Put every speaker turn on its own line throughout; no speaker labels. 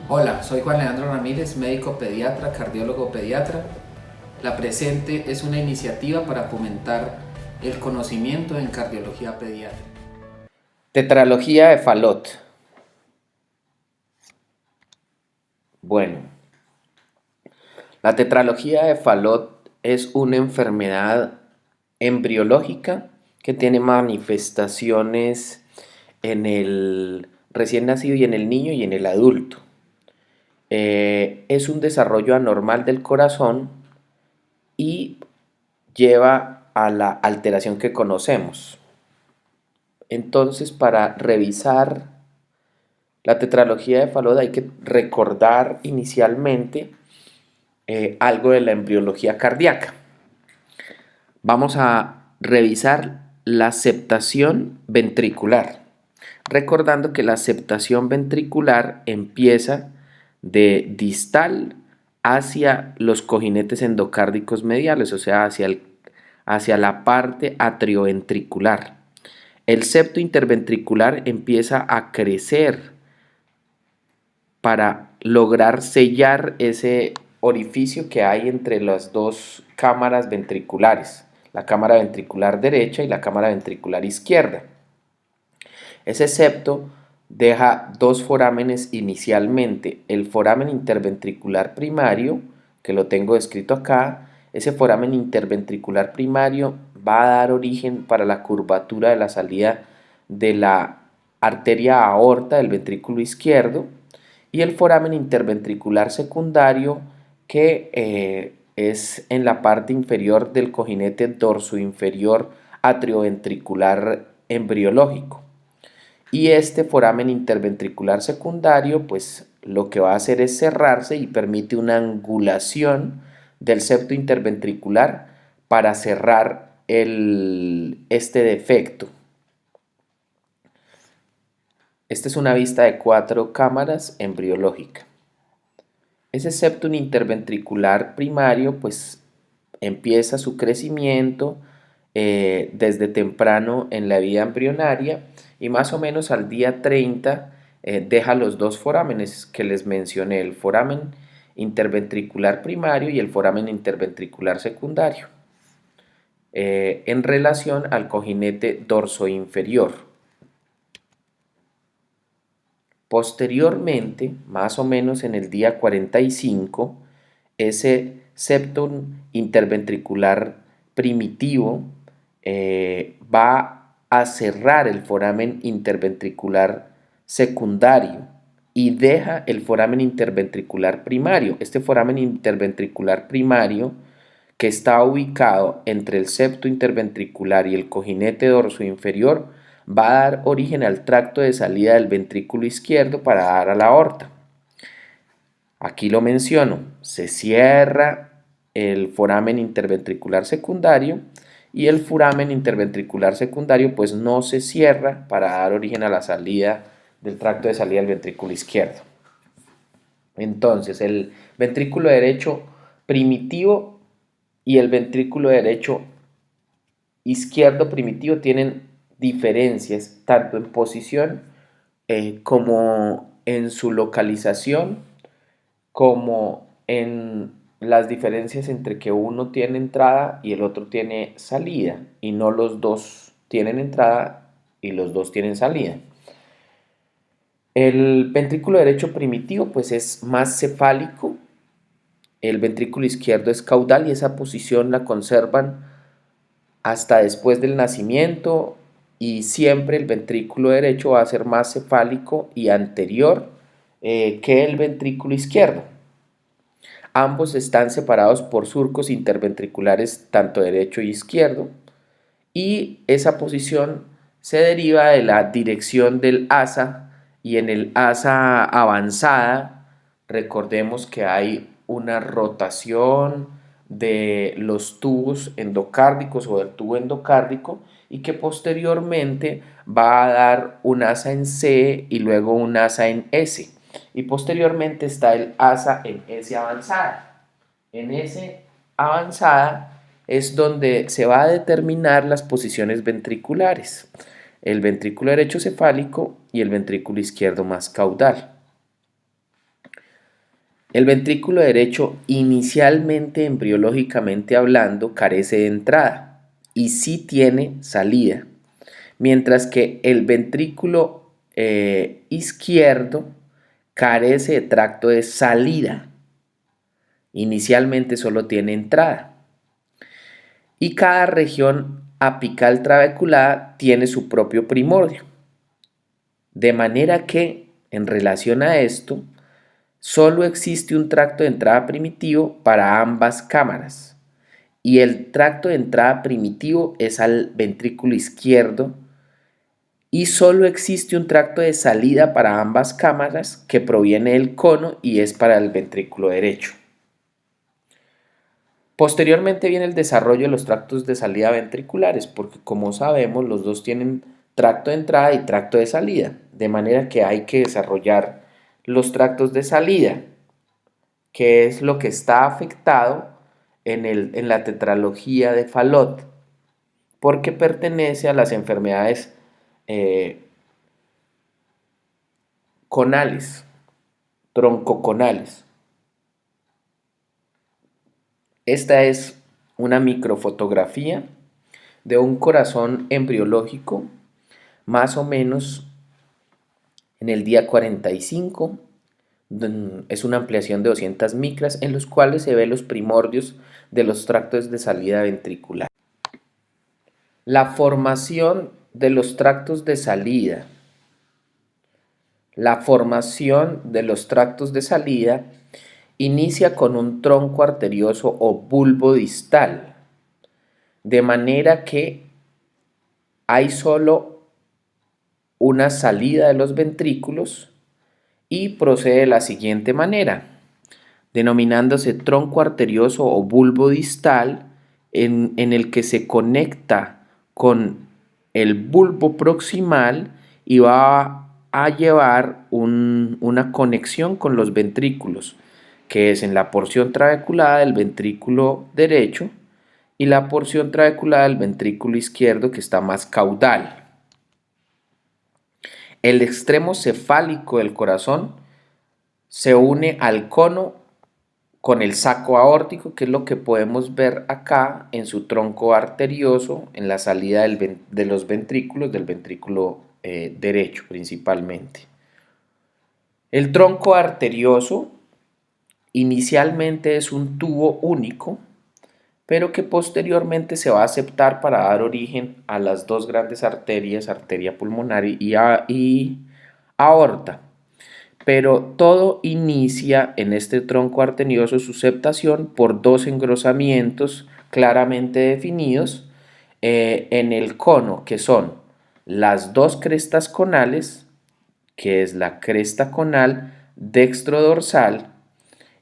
Hola, soy Juan Leandro Ramírez, médico pediatra, cardiólogo pediatra. La presente es una iniciativa para fomentar el conocimiento en cardiología pediátrica. Tetralogía de Fallot. Bueno, la tetralogía de Fallot es una enfermedad embriológica que tiene manifestaciones en el recién nacido y en el niño y en el adulto. Es un desarrollo anormal del corazón y lleva a la alteración que conocemos. Entonces, para revisar la tetralogía de Fallot hay que recordar inicialmente algo de la embriología cardíaca. Vamos a revisar la septación ventricular, recordando que la septación ventricular empieza de distal hacia los cojinetes endocárdicos mediales, o sea, hacia la parte atrioventricular. El septo interventricular empieza a crecer para lograr sellar ese orificio que hay entre las dos cámaras ventriculares, la cámara ventricular derecha y la cámara ventricular izquierda. Ese septo deja dos forámenes inicialmente, el foramen interventricular primario, que lo tengo descrito acá. Ese foramen interventricular primario va a dar origen para la curvatura de la salida de la arteria aorta del ventrículo izquierdo, y el foramen interventricular secundario, que es en la parte inferior del cojinete dorsoinferior atrioventricular embriológico. Y este foramen interventricular secundario, pues lo que va a hacer es cerrarse y permite una angulación del septo interventricular para cerrar este defecto. Esta es una vista de 4 cámaras embriológica. Ese septum interventricular primario pues empieza su crecimiento desde temprano en la vida embrionaria, y más o menos al día 30 deja los dos forámenes que les mencioné, el foramen interventricular primario y el foramen interventricular secundario, en relación al cojinete dorsoinferior. Posteriormente, más o menos en el día 45, ese septum interventricular primitivo va a cerrar el foramen interventricular secundario y deja el foramen interventricular primario. Este foramen interventricular primario, que está ubicado entre el septo interventricular y el cojinete dorsoinferior, va a dar origen al tracto de salida del ventrículo izquierdo para dar a la aorta. Aquí lo menciono, se cierra el foramen interventricular secundario, y el foramen interventricular secundario pues no se cierra para dar origen a la salida del tracto de salida del ventrículo izquierdo. Entonces, el ventrículo derecho primitivo y el ventrículo derecho izquierdo primitivo tienen diferencias tanto en posición como en su localización, como en las diferencias entre que uno tiene entrada y el otro tiene salida, y no los dos tienen entrada y los dos tienen salida. El ventrículo derecho primitivo pues es más cefálico, el ventrículo izquierdo es caudal, y esa posición la conservan hasta después del nacimiento, y siempre el ventrículo derecho va a ser más cefálico y anterior que el ventrículo izquierdo. Ambos están separados por surcos interventriculares tanto derecho y izquierdo, y esa posición se deriva de la dirección del asa, y en el asa avanzada recordemos que hay una rotación de los tubos endocárdicos o del tubo endocárdico, y que posteriormente va a dar un asa en C y luego un asa en S, y posteriormente está el asa en S avanzada. En S avanzada es donde se va a determinar las posiciones ventriculares, el ventrículo derecho cefálico y el ventrículo izquierdo más caudal. El ventrículo derecho, inicialmente embriológicamente hablando, carece de entrada y sí tiene salida, mientras que el ventrículo izquierdo carece de tracto de salida. Inicialmente solo tiene entrada. Y cada región apical trabeculada tiene su propio primordio. De manera que, en relación a esto, solo existe un tracto de entrada primitivo para ambas cámaras. Y el tracto de entrada primitivo es al ventrículo izquierdo. Y solo existe un tracto de salida para ambas cámaras que proviene del cono y es para el ventrículo derecho. Posteriormente viene el desarrollo de los tractos de salida ventriculares, porque como sabemos los dos tienen tracto de entrada y tracto de salida, de manera que hay que desarrollar los tractos de salida, que es lo que está afectado en la tetralogía de Fallot, porque pertenece a las enfermedades conales, troncoconales. Esta es una microfotografía de un corazón embriológico, más o menos en el día 45. Es una ampliación de 200 micras en los cuales se ven los primordios de los tractos de salida ventricular. La formación de los tractos de salida. La formación de los tractos de salida inicia con un tronco arterioso o bulbo distal, de manera que hay solo una salida de los ventrículos y procede de la siguiente manera, denominándose tronco arterioso o bulbo distal, en el que se conecta con el bulbo proximal y va a llevar una conexión con los ventrículos, que es en la porción trabeculada del ventrículo derecho y la porción trabeculada del ventrículo izquierdo, que está más caudal. El extremo cefálico del corazón se une al cono con el saco aórtico, que es lo que podemos ver acá en su tronco arterioso, en la salida de los ventrículos, del ventrículo derecho principalmente. El tronco arterioso inicialmente es un tubo único, pero que posteriormente se va a aceptar para dar origen a las dos grandes arterias, arteria pulmonar y aorta. Pero todo inicia en este tronco arterioso su septación por dos engrosamientos claramente definidos en el cono, que son las dos crestas conales, que es la cresta conal dextrodorsal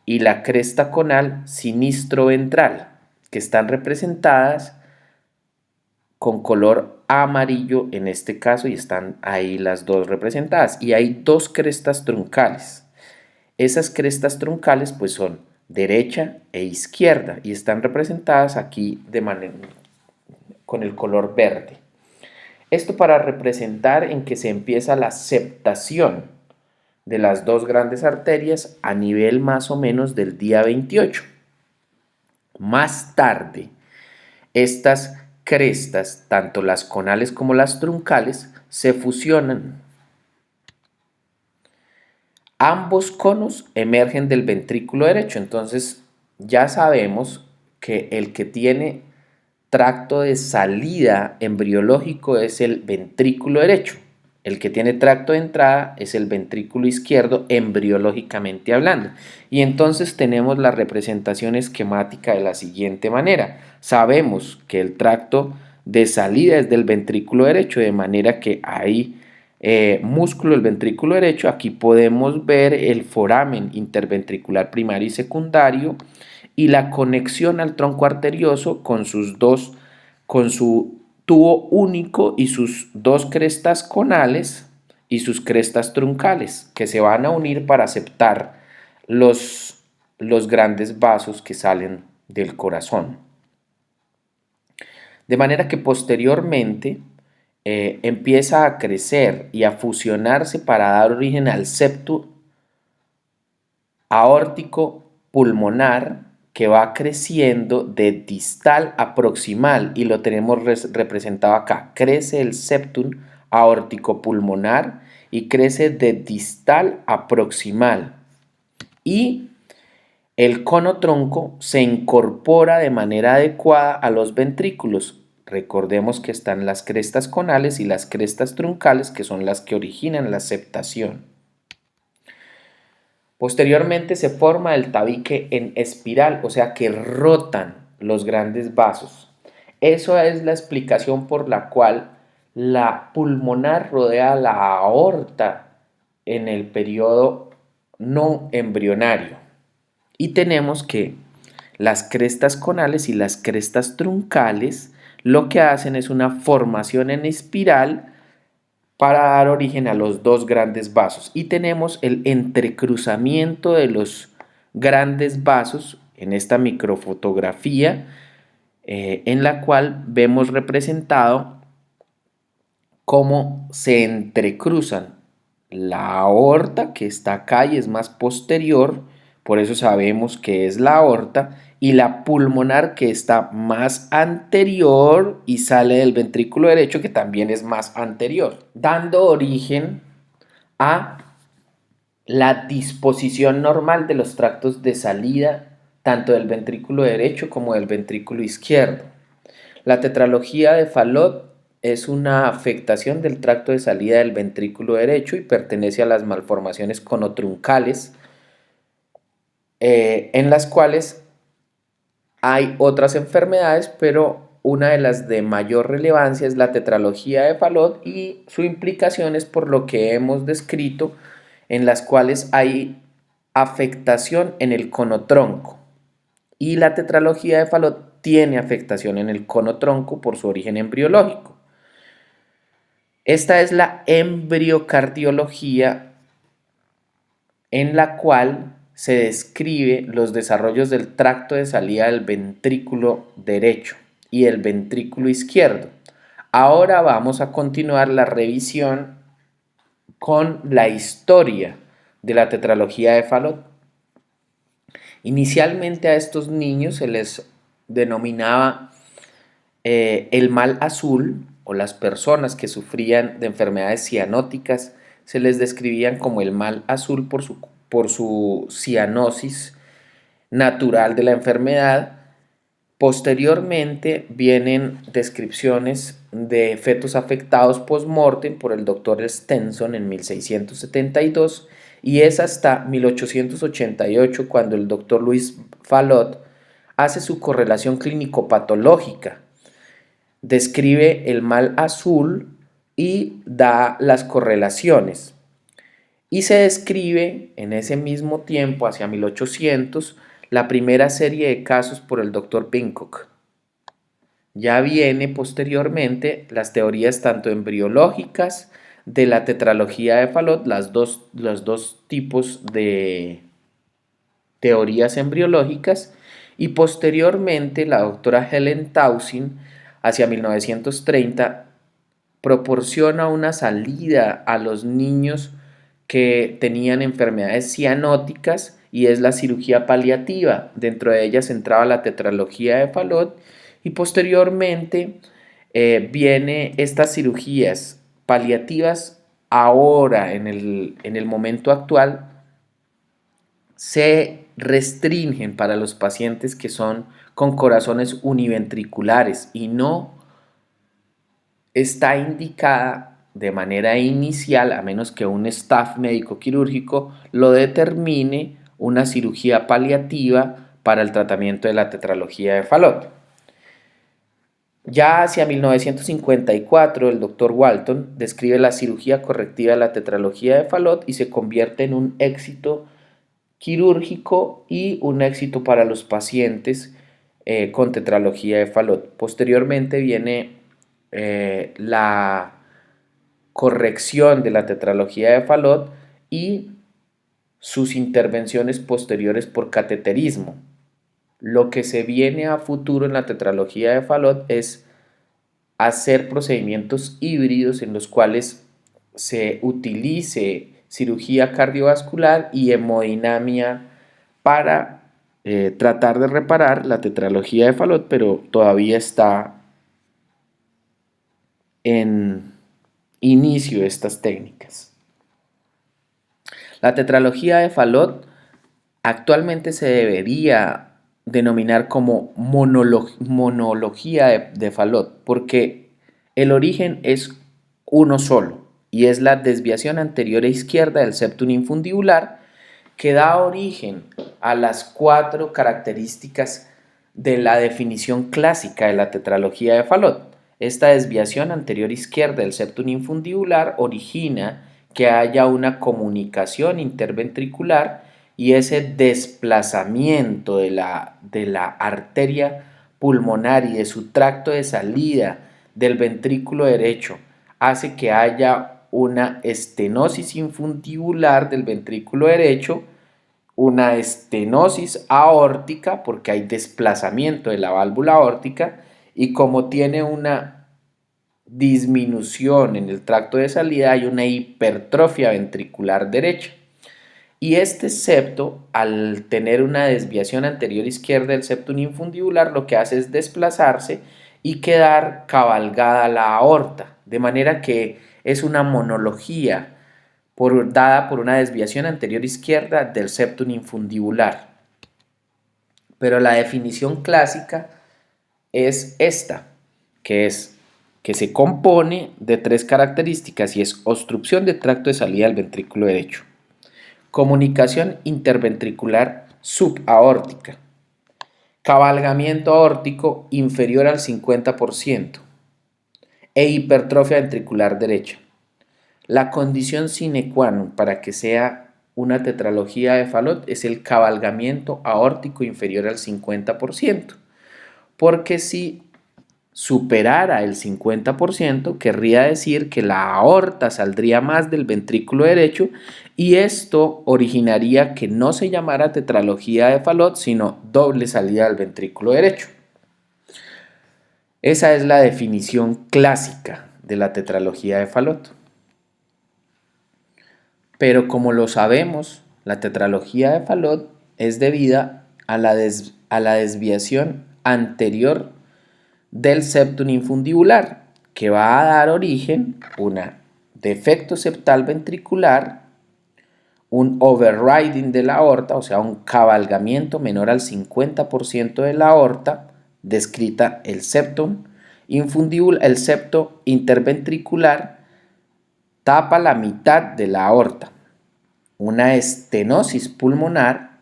y la cresta conal sinistroventral, que están representadas con color amarillo en este caso, y están ahí las dos representadas, y hay dos crestas truncales. Esas crestas truncales pues son derecha e izquierda y están representadas aquí con el color verde. Esto para representar en que se empieza la septación de las dos grandes arterias a nivel más o menos del día 28. Más tarde, estas crestas, tanto las conales como las truncales, se fusionan. Ambos conos emergen del ventrículo derecho, entonces ya sabemos que el que tiene tracto de salida embriológico es el ventrículo derecho. El que tiene tracto de entrada es el ventrículo izquierdo, embriológicamente hablando. Y entonces tenemos la representación esquemática de la siguiente manera. Sabemos que el tracto de salida es del ventrículo derecho, de manera que hay músculo del ventrículo derecho. Aquí podemos ver el foramen interventricular primario y secundario y la conexión al tronco arterioso con su tubo único y sus dos crestas conales y sus crestas truncales, que se van a unir para aceptar los grandes vasos que salen del corazón. De manera que posteriormente empieza a crecer y a fusionarse para dar origen al septo aórtico pulmonar que va creciendo de distal a proximal y lo tenemos representado acá. Crece el septum aórtico pulmonar y crece de distal a proximal. Y el cono tronco se incorpora de manera adecuada a los ventrículos. Recordemos que están las crestas conales y las crestas truncales, que son las que originan la septación. Posteriormente se forma el tabique en espiral, o sea que rotan los grandes vasos. Eso es la explicación por la cual la pulmonar rodea la aorta en el periodo no embrionario. Y tenemos que las crestas conales y las crestas truncales lo que hacen es una formación en espiral para dar origen a los dos grandes vasos. Y tenemos el entrecruzamiento de los grandes vasos en esta microfotografía, en la cual vemos representado cómo se entrecruzan la aorta, que está acá y es más posterior, por eso sabemos que es la aorta, y la pulmonar, que está más anterior y sale del ventrículo derecho, que también es más anterior, dando origen a la disposición normal de los tractos de salida tanto del ventrículo derecho como del ventrículo izquierdo. La tetralogía de Fallot es una afectación del tracto de salida del ventrículo derecho y pertenece a las malformaciones conotruncales, en las cuales hay otras enfermedades, pero una de las de mayor relevancia es la tetralogía de Fallot y su implicación es por lo que hemos descrito, en las cuales hay afectación en el conotronco. Y la tetralogía de Fallot tiene afectación en el conotronco por su origen embriológico. Esta es la embriocardiología, en la cual se describe los desarrollos del tracto de salida del ventrículo derecho y el ventrículo izquierdo. Ahora vamos a continuar la revisión con la historia de la tetralogía de Fallot. Inicialmente a estos niños se les denominaba el mal azul, o las personas que sufrían de enfermedades cianóticas se les describían como el mal azul por su cianosis natural de la enfermedad. Posteriormente vienen descripciones de fetos afectados post-mortem por el doctor Stenson en 1672 y es hasta 1888 cuando el doctor Louis Fallot hace su correlación clínico-patológica. Describe el mal azul y da las correlaciones. Y se describe en ese mismo tiempo, hacia 1800, la primera serie de casos por el doctor Bincock. Ya viene posteriormente las teorías tanto embriológicas de la tetralogía de Fallot, los dos tipos de teorías embriológicas, y posteriormente la doctora Helen Taussig, hacia 1930, proporciona una salida a los niños que tenían enfermedades cianóticas y es la cirugía paliativa. Dentro de ellas entraba la tetralogía de Fallot y posteriormente viene estas cirugías paliativas. Ahora en el momento actual se restringen para los pacientes que son con corazones univentriculares y no está indicada de manera inicial, a menos que un staff médico quirúrgico lo determine, una cirugía paliativa para el tratamiento de la tetralogía de Fallot. Ya hacia 1954, el doctor Walton describe la cirugía correctiva de la tetralogía de Fallot y se convierte en un éxito quirúrgico y un éxito para los pacientes con tetralogía de Fallot. Posteriormente viene la corrección de la tetralogía de Fallot y sus intervenciones posteriores por cateterismo. Lo que se viene a futuro en la tetralogía de Fallot es hacer procedimientos híbridos en los cuales se utilice cirugía cardiovascular y hemodinamia para tratar de reparar la tetralogía de Fallot, pero todavía está en inicio de estas técnicas. La tetralogía de Fallot actualmente se debería denominar como monología de Fallot, porque el origen es uno solo y es la desviación anterior e izquierda del septum infundibular que da origen a las 4 características de la definición clásica de la tetralogía de Fallot. Esta desviación anterior izquierda del septum infundibular origina que haya una comunicación interventricular y ese desplazamiento de la arteria pulmonar y de su tracto de salida del ventrículo derecho hace que haya una estenosis infundibular del ventrículo derecho, una estenosis aórtica porque hay desplazamiento de la válvula aórtica y como tiene una disminución en el tracto de salida hay una hipertrofia ventricular derecha. Y este septo, al tener una desviación anterior izquierda del septum infundibular, lo que hace es desplazarse y quedar cabalgada la aorta, de manera que es una monología dada por una desviación anterior izquierda del septum infundibular. Pero la definición clásica es esta, que se compone de 3 características y es obstrucción del tracto de salida del ventrículo derecho, comunicación interventricular subaórtica, cabalgamiento aórtico inferior al 50% e hipertrofia ventricular derecha. La condición sine qua non para que sea una tetralogía de Fallot es el cabalgamiento aórtico inferior al 50%, porque si superara el 50%, querría decir que la aorta saldría más del ventrículo derecho y esto originaría que no se llamara tetralogía de Fallot, sino doble salida del ventrículo derecho. Esa es la definición clásica de la tetralogía de Fallot. Pero como lo sabemos, la tetralogía de Fallot es debida a la desviación anterior del septum infundibular, que va a dar origen a un defecto septal ventricular, un overriding de la aorta, o sea, un cabalgamiento menor al 50% de la aorta, descrita el septum infundibular, el septo interventricular tapa la mitad de la aorta, una estenosis pulmonar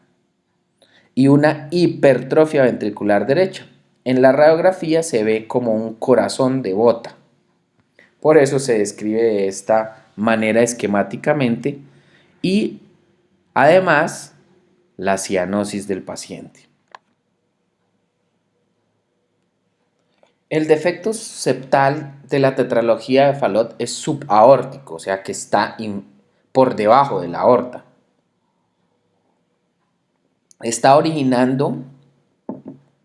y una hipertrofia ventricular derecha. En la radiografía se ve como un corazón de bota. Por eso se describe de esta manera esquemáticamente y además la cianosis del paciente. El defecto septal de la tetralogía de Fallot es subaórtico, o sea que está por debajo de la aorta. Está originando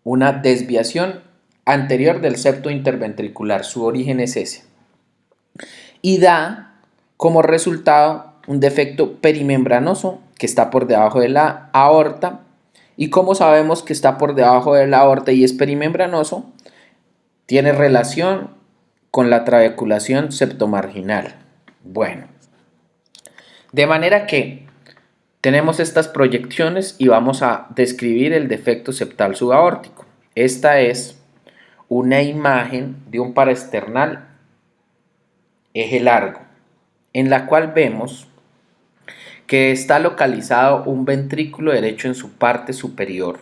una desviación anterior del septo interventricular, su origen es ese. Y da como resultado un defecto perimembranoso que está por debajo de la aorta. Y como sabemos que está por debajo de la aorta y es perimembranoso, tiene relación con la trabeculación septomarginal. Bueno, de manera que tenemos estas proyecciones y vamos a describir el defecto septal subaórtico. Esta es una imagen de un paraesternal eje largo, en la cual vemos que está localizado un ventrículo derecho en su parte superior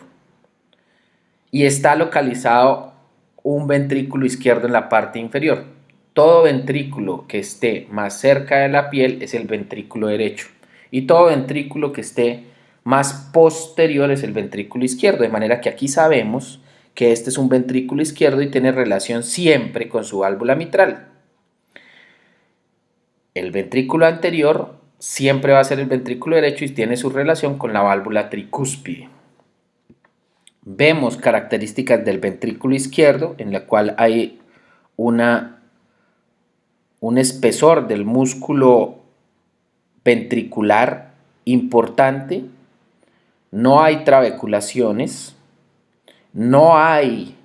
y está localizado un ventrículo izquierdo en la parte inferior. Todo ventrículo que esté más cerca de la piel es el ventrículo derecho y todo ventrículo que esté más posterior es el ventrículo izquierdo, de manera que aquí sabemos que este es un ventrículo izquierdo y tiene relación siempre con su válvula mitral. El ventrículo anterior siempre va a ser el ventrículo derecho y tiene su relación con la válvula tricúspide. Vemos características del ventrículo izquierdo en la cual hay un espesor del músculo ventricular importante no hay trabeculaciones, no hay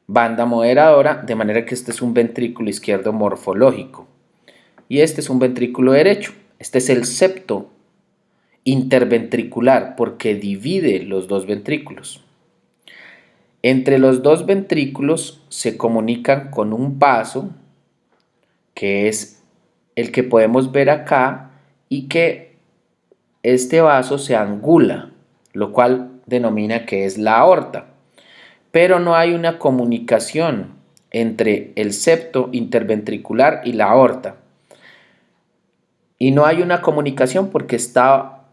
banda moderadora, de manera que este es un ventrículo izquierdo morfológico y este es un ventrículo derecho. Este es el septo interventricular porque divide los dos ventrículos. Entre los dos ventrículos se comunican con un vaso que es el que podemos ver acá y que este vaso se angula, lo cual denomina que es la aorta. Pero no hay una comunicación entre el septo interventricular y la aorta. Y no hay una comunicación porque está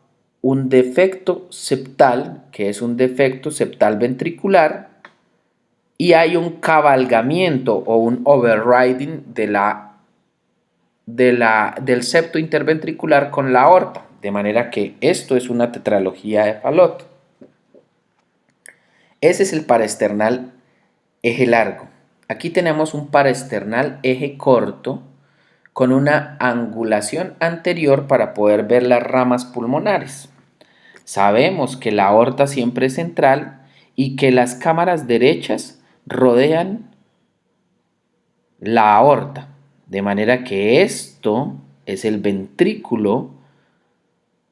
un defecto septal, que es un defecto septal ventricular, y hay un cabalgamiento o un overriding del septo interventricular con la aorta, de manera que esto es una tetralogía de Fallot. Ese es el paraesternal eje largo. Aquí tenemos un paraesternal eje corto con una angulación anterior para poder ver las ramas pulmonares. Sabemos que la aorta siempre es central y que las cámaras derechas rodean la aorta, de manera que esto es el ventrículo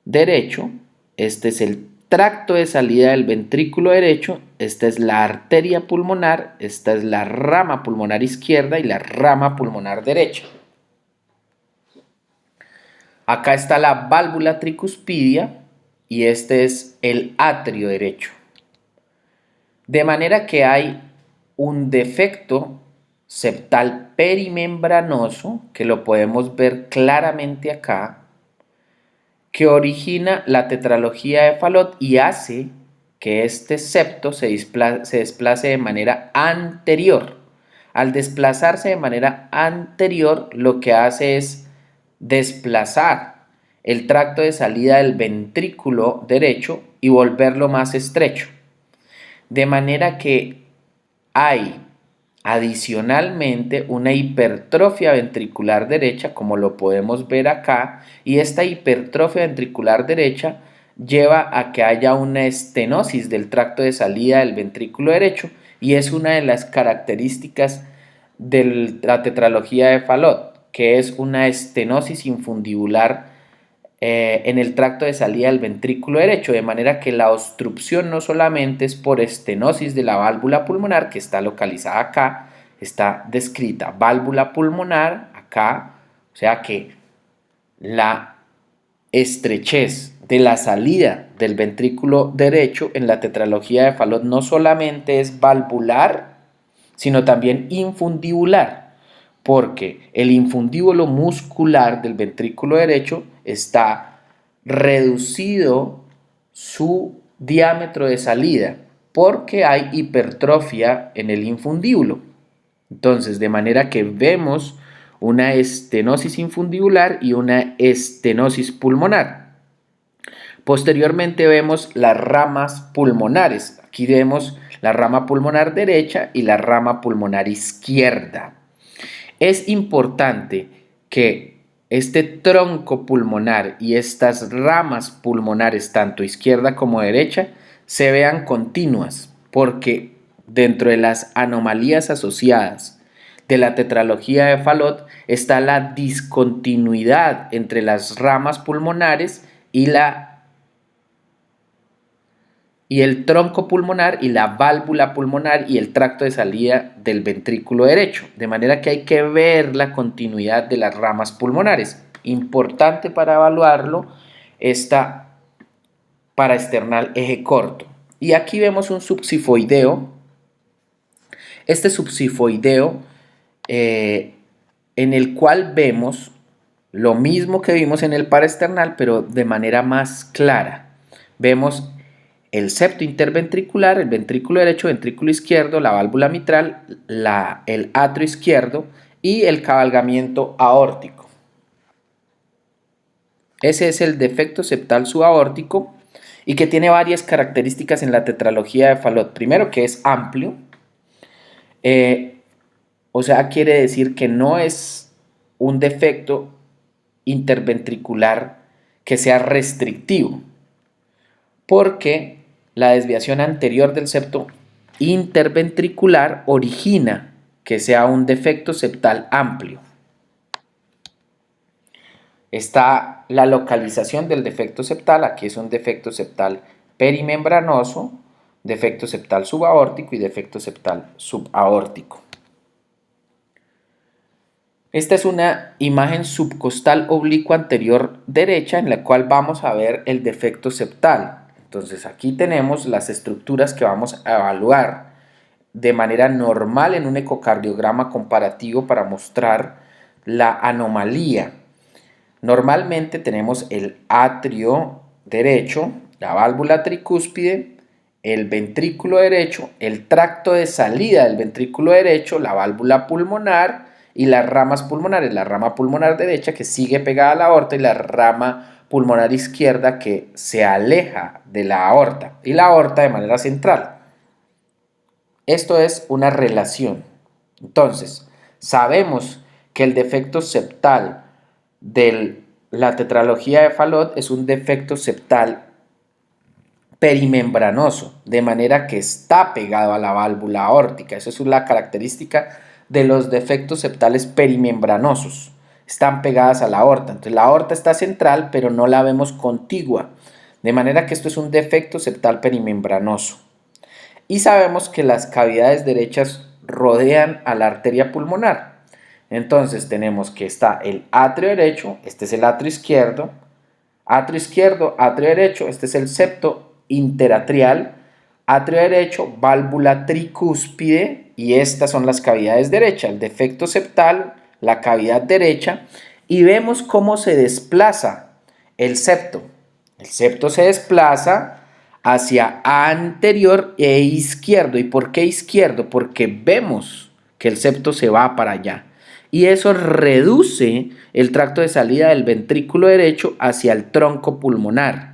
derecho, este es el tracto de salida del ventrículo derecho, esta es la arteria pulmonar, esta es la rama pulmonar izquierda y la rama pulmonar derecha. Acá está la válvula tricuspidia y este es el atrio derecho. De manera que hay un defecto septal perimembranoso, que lo podemos ver claramente acá, que origina la tetralogía de Fallot y hace que este septo se desplace de manera anterior. Al desplazarse de manera anterior, lo que hace es desplazar el tracto de salida del ventrículo derecho y volverlo más estrecho. De manera que hay adicionalmente una hipertrofia ventricular derecha, como lo podemos ver acá, y esta hipertrofia ventricular derecha lleva a que haya una estenosis del tracto de salida del ventrículo derecho y es una de las características de la tetralogía de Fallot, que es una estenosis infundibular en el tracto de salida del ventrículo derecho, de manera que la obstrucción no solamente es por estenosis de la válvula pulmonar, que está localizada acá, está descrita, válvula pulmonar acá, o sea que la estrechez de la salida del ventrículo derecho en la tetralogía de Fallot no solamente es valvular, sino también infundibular, porque el infundíbulo muscular del ventrículo derecho está reducido su diámetro de salida porque hay hipertrofia en el infundíbulo. Entonces, de manera que vemos una estenosis infundibular y una estenosis pulmonar. Posteriormente vemos las ramas pulmonares. Aquí vemos la rama pulmonar derecha y la rama pulmonar izquierda. Es importante que este tronco pulmonar y estas ramas pulmonares, tanto izquierda como derecha, se vean continuas, porque dentro de las anomalías asociadas de la tetralogía de Fallot está la discontinuidad entre las ramas pulmonares y el tronco pulmonar y la válvula pulmonar y el tracto de salida del ventrículo derecho. De manera que hay que ver la continuidad de las ramas pulmonares. Importante para evaluarlo esta paraesternal eje corto. Y aquí vemos un subsifoideo. Este subsifoideo en el cual vemos lo mismo que vimos en el paraesternal, pero de manera más clara. Vemos el septo interventricular, el ventrículo derecho, ventrículo izquierdo, la válvula mitral, el atrio izquierdo y el cabalgamiento aórtico. Ese es el defecto septal subaórtico y que tiene varias características en la tetralogía de Fallot. Primero, que es amplio, o sea, quiere decir que no es un defecto interventricular que sea restrictivo, porque la desviación anterior del septo interventricular origina que sea un defecto septal amplio. Está la localización del defecto septal, aquí es un defecto septal perimembranoso, defecto septal subaórtico y defecto septal subaórtico. Esta es una imagen subcostal oblicuo anterior derecha en la cual vamos a ver el defecto septal. Entonces aquí tenemos las estructuras que vamos a evaluar de manera normal en un ecocardiograma comparativo para mostrar la anomalía. Normalmente tenemos el atrio derecho, la válvula tricúspide, el ventrículo derecho, el tracto de salida del ventrículo derecho, la válvula pulmonar y las ramas pulmonares, la rama pulmonar derecha que sigue pegada a la aorta y la rama pulmonar izquierda que se aleja de la aorta y la aorta de manera central. Esto es una relación. Entonces, sabemos que el defecto septal de la tetralogía de Fallot es un defecto septal perimembranoso, de manera que está pegado a la válvula aórtica. Esa es la característica de los defectos septales perimembranosos. Están pegadas a la aorta. Entonces la aorta está central, pero no la vemos contigua. De manera que esto es un defecto septal perimembranoso. Y sabemos que las cavidades derechas rodean a la arteria pulmonar. Entonces tenemos que está el atrio derecho, este es el atrio izquierdo, atrio derecho, este es el septo interatrial, atrio derecho, válvula tricúspide y estas son las cavidades derechas, el defecto septal, la cavidad derecha y vemos cómo se desplaza el septo. El septo se desplaza hacia anterior e izquierdo. ¿Y por qué izquierdo? Porque vemos que el septo se va para allá. Y eso reduce el tracto de salida del ventrículo derecho hacia el tronco pulmonar.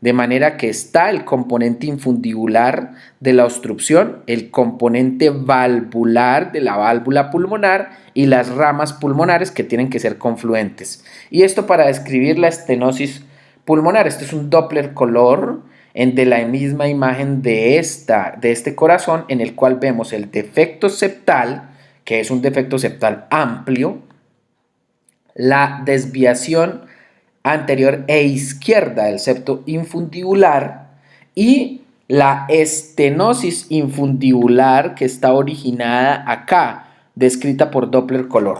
De manera que está el componente infundibular de la obstrucción, el componente valvular de la válvula pulmonar y las ramas pulmonares que tienen que ser confluentes. Y esto para describir la estenosis pulmonar. Este es un Doppler color de la misma imagen de este corazón en el cual vemos el defecto septal, que es un defecto septal amplio, la desviación anterior e izquierda del septo infundibular y la estenosis infundibular que está originada acá, descrita por Doppler color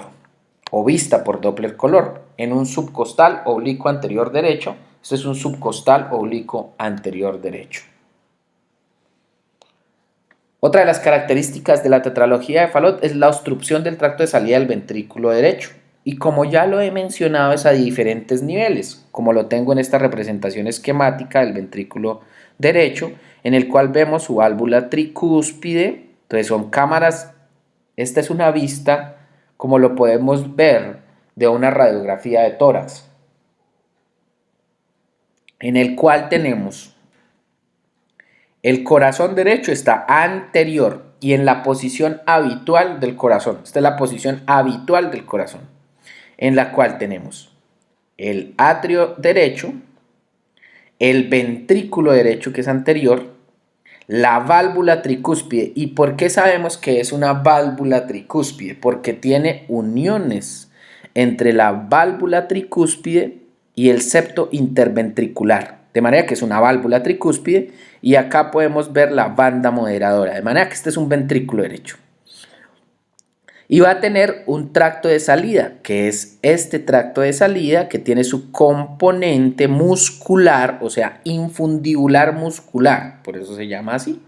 o vista por Doppler color en un subcostal oblicuo anterior derecho. Este es un subcostal oblicuo anterior derecho. Otra de las características de la tetralogía de Fallot es la obstrucción del tracto de salida del ventrículo derecho. Y como ya lo he mencionado, es a diferentes niveles, como lo tengo en esta representación esquemática del ventrículo derecho, en el cual vemos su válvula tricúspide. Entonces son cámaras, esta es una vista, como lo podemos ver, de una radiografía de tórax, en el cual tenemos el corazón derecho está anterior y en la posición habitual del corazón. Esta es la posición habitual del corazón, en la cual tenemos el atrio derecho, el ventrículo derecho que es anterior, la válvula tricúspide. ¿Y por qué sabemos que es una válvula tricúspide? Porque tiene uniones entre la válvula tricúspide y el septo interventricular. De manera que es una válvula tricúspide y acá podemos ver la banda moderadora. De manera que este es un ventrículo derecho. Y va a tener un tracto de salida, que es este tracto de salida que tiene su componente muscular, o sea, infundibular muscular, por eso se llama así.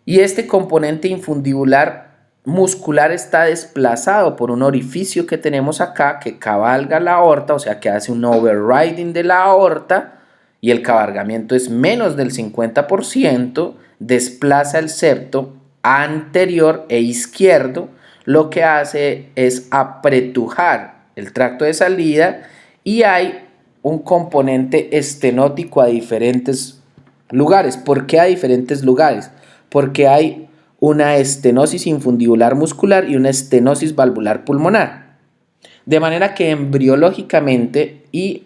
Y este componente infundibular muscular está desplazado por un orificio que tenemos acá que cabalga la aorta, o sea, que hace un overriding de la aorta y el cabalgamiento es menos del 50%, desplaza el septo anterior e izquierdo, lo que hace es apretujar el tracto de salida y hay un componente estenótico a diferentes lugares. ¿Por qué a diferentes lugares? Porque hay una estenosis infundibular muscular y una estenosis valvular pulmonar. De manera que embriológicamente y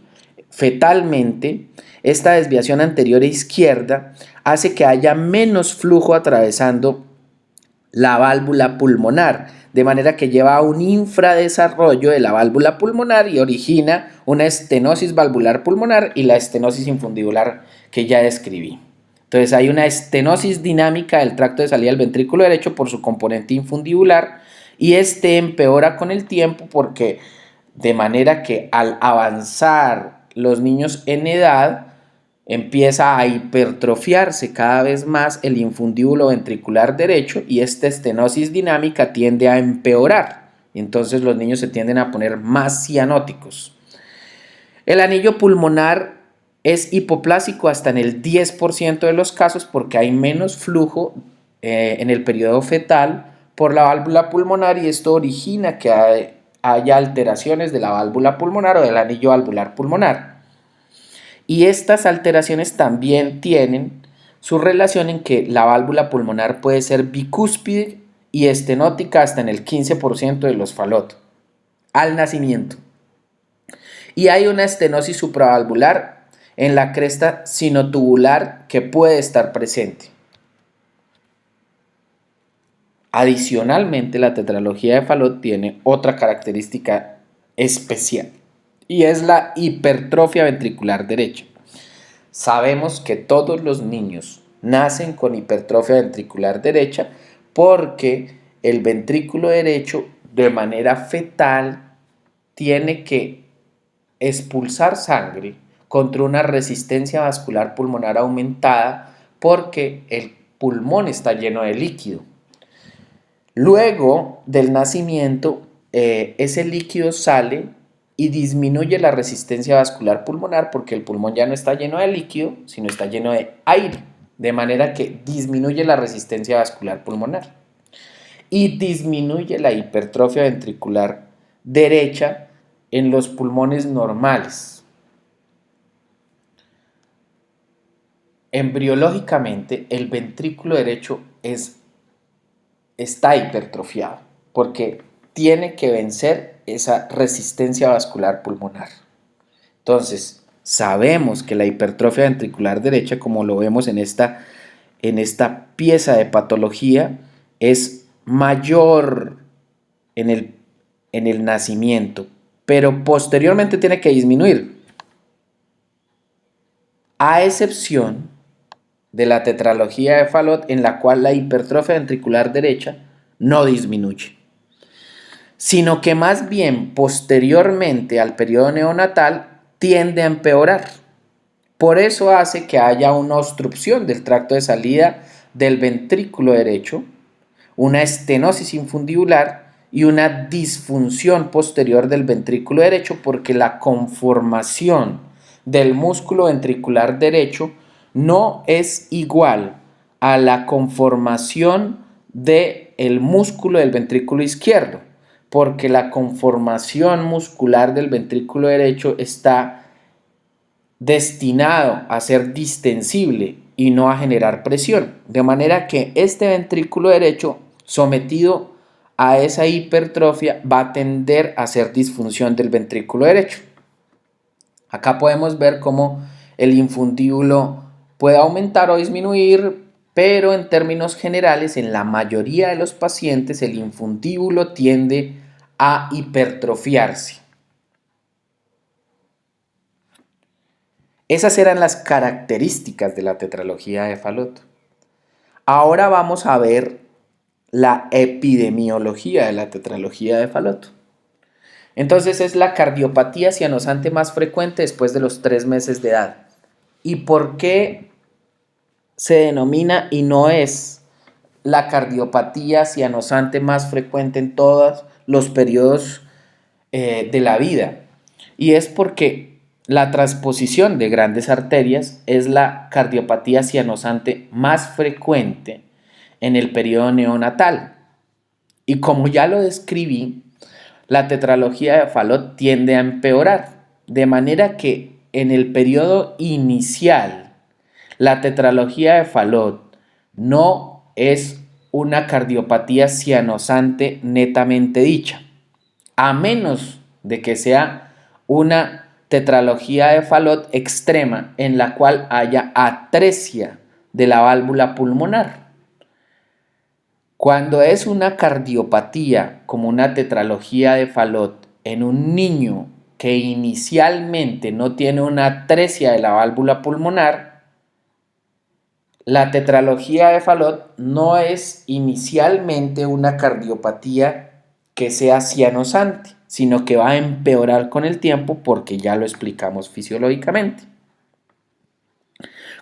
fetalmente, esta desviación anterior e izquierda hace que haya menos flujo atravesando la válvula pulmonar, de manera que lleva a un infradesarrollo de la válvula pulmonar y origina una estenosis valvular pulmonar y la estenosis infundibular que ya describí. Entonces hay una estenosis dinámica del tracto de salida del ventrículo derecho por su componente infundibular y este empeora con el tiempo porque de manera que al avanzar los niños en edad empieza a hipertrofiarse cada vez más el infundíbulo ventricular derecho y esta estenosis dinámica tiende a empeorar. Entonces los niños se tienden a poner más cianóticos. El anillo pulmonar es hipoplásico hasta en el 10% de los casos porque hay menos flujo en el periodo fetal por la válvula pulmonar y esto origina que haya alteraciones de la válvula pulmonar o del anillo valvular pulmonar. Y estas alteraciones también tienen su relación en que la válvula pulmonar puede ser bicúspide y estenótica hasta en el 15% de los Fallot al nacimiento. Y hay una estenosis supravalvular en la cresta sinotubular que puede estar presente. Adicionalmente, la tetralogía de Fallot tiene otra característica especial y es la hipertrofia ventricular derecha. Sabemos que todos los niños nacen con hipertrofia ventricular derecha porque el ventrículo derecho de manera fetal tiene que expulsar sangre contra una resistencia vascular pulmonar aumentada porque el pulmón está lleno de líquido. Luego del nacimiento, ese líquido sale y disminuye la resistencia vascular pulmonar porque el pulmón ya no está lleno de líquido, sino está lleno de aire, de manera que disminuye la resistencia vascular pulmonar y disminuye la hipertrofia ventricular derecha en los pulmones normales. Embriológicamente, el ventrículo derecho está hipertrofiado porque tiene que vencer esa resistencia vascular pulmonar. Entonces, sabemos que la hipertrofia ventricular derecha, como lo vemos en esta pieza de patología, es mayor en el nacimiento, pero posteriormente tiene que disminuir, a excepción de la tetralogía de Fallot, en la cual la hipertrofia ventricular derecha no disminuye, sino que más bien posteriormente al periodo neonatal tiende a empeorar. Por eso hace que haya una obstrucción del tracto de salida del ventrículo derecho, una estenosis infundibular y una disfunción posterior del ventrículo derecho porque la conformación del músculo ventricular derecho no es igual a la conformación del músculo del ventrículo izquierdo, porque la conformación muscular del ventrículo derecho está destinado a ser distensible y no a generar presión, de manera que este ventrículo derecho sometido a esa hipertrofia va a tender a ser disfunción del ventrículo derecho. Acá podemos ver cómo el infundíbulo puede aumentar o disminuir, pero en términos generales, en la mayoría de los pacientes, el infundíbulo tiende a hipertrofiarse. Esas eran las características de la tetralogía de Fallot. Ahora vamos a ver la epidemiología de la tetralogía de Fallot. Entonces es la cardiopatía cianosante más frecuente después de los 3 meses de edad. ¿Y por qué se denomina y no es la cardiopatía cianosante más frecuente en todos los periodos de la vida? Y es porque la transposición de grandes arterias es la cardiopatía cianosante más frecuente en el periodo neonatal. Y como ya lo describí, la tetralogía de Fallot tiende a empeorar, de manera que en el periodo inicial, la tetralogía de Fallot no es una cardiopatía cianosante netamente dicha, a menos de que sea una tetralogía de Fallot extrema en la cual haya atresia de la válvula pulmonar. Cuando es una cardiopatía como una tetralogía de Fallot en un niño que inicialmente no tiene una atresia de la válvula pulmonar, la tetralogía de Fallot no es inicialmente una cardiopatía que sea cianosante, sino que va a empeorar con el tiempo porque ya lo explicamos fisiológicamente.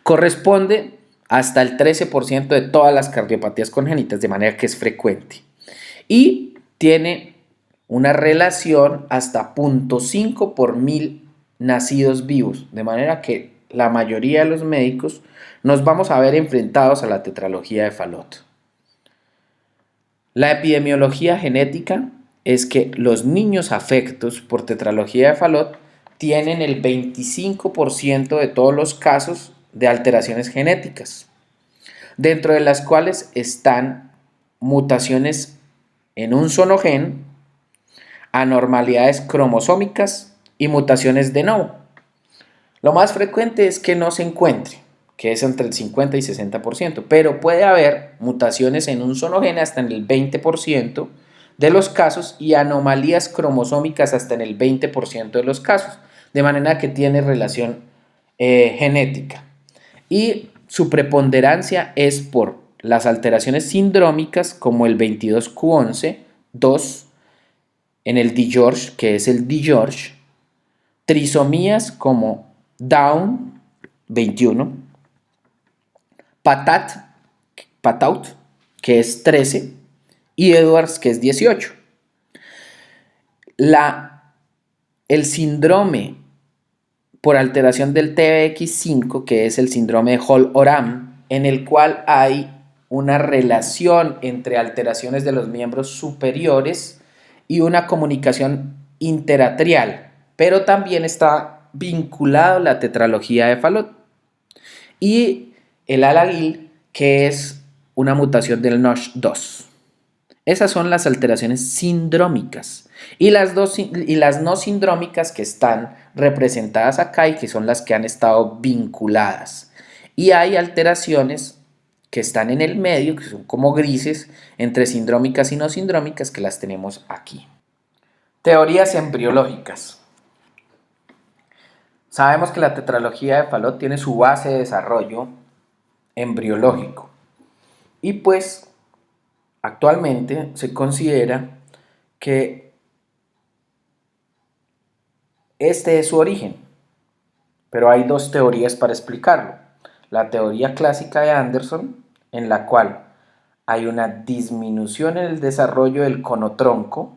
Corresponde hasta el 13% de todas las cardiopatías congénitas, de manera que es frecuente. Y tiene una relación hasta 0.5 por 1000 nacidos vivos, de manera que la mayoría de los médicos nos vamos a ver enfrentados a la tetralogía de Fallot. La epidemiología genética es que los niños afectos por tetralogía de Fallot tienen el 25% de todos los casos de alteraciones genéticas, dentro de las cuales están mutaciones en un solo gen, anormalidades cromosómicas y mutaciones de novo. Lo más frecuente es que no se encuentre, que es entre el 50 y 60%, pero puede haber mutaciones en un solo gen hasta en el 20% de los casos y anomalías cromosómicas hasta en el 20% de los casos, de manera que tiene relación genética. Y su preponderancia es por las alteraciones sindrómicas como el 22q11, 2, en el DiGeorge, que es el DiGeorge, trisomías como Down, 21, Patout, que es 13, y Edwards, que es 18. El síndrome por alteración del TBX5, que es el síndrome de Hall-Oram, en el cual hay una relación entre alteraciones de los miembros superiores y una comunicación interatrial, pero también está vinculado a la tetralogía de Fallot. Y el Alagil, que es una mutación del NOSH2. Esas son las alteraciones sindrómicas. Y las no sindrómicas que están representadas acá y que son las que han estado vinculadas. Y hay alteraciones que están en el medio, que son como grises, entre sindrómicas y no sindrómicas, que las tenemos aquí. Teorías embriológicas. Sabemos que la tetralogía de Fallot tiene su base de desarrollo embriológico. Y pues actualmente se considera que este es su origen, pero hay dos teorías para explicarlo. La teoría clásica de Anderson, en la cual hay una disminución en el desarrollo del conotronco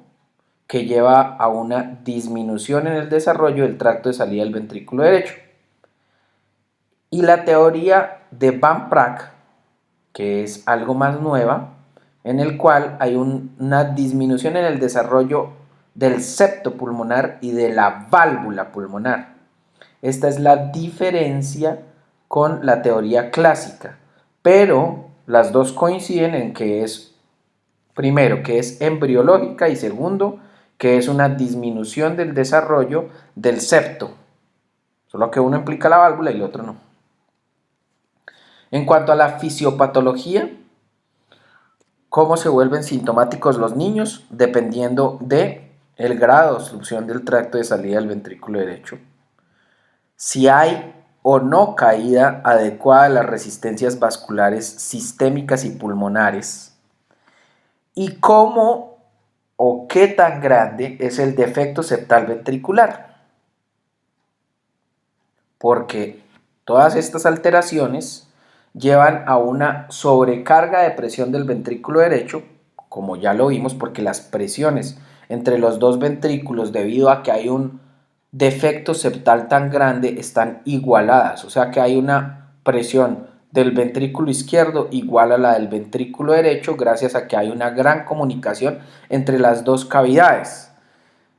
que lleva a una disminución en el desarrollo del tracto de salida del ventrículo derecho. Y la teoría de Van Praag, que es algo más nueva, en el cual hay una disminución en el desarrollo del septo pulmonar y de la válvula pulmonar. Esta es la diferencia con la teoría clásica, pero las dos coinciden en que es, primero, que es embriológica y segundo, que es una disminución del desarrollo del septo, solo que uno implica la válvula y el otro no. En cuanto a la fisiopatología, ¿cómo se vuelven sintomáticos los niños? Dependiendo del grado de obstrucción del tracto de salida del ventrículo derecho. Si hay o no caída adecuada de las resistencias vasculares sistémicas y pulmonares. Y cómo o qué tan grande es el defecto septal ventricular. Porque todas estas alteraciones llevan a una sobrecarga de presión del ventrículo derecho, como ya lo vimos, porque las presiones entre los dos ventrículos, debido a que hay un defecto septal tan grande, están igualadas, o sea que hay una presión del ventrículo izquierdo igual a la del ventrículo derecho, gracias a que hay una gran comunicación entre las dos cavidades.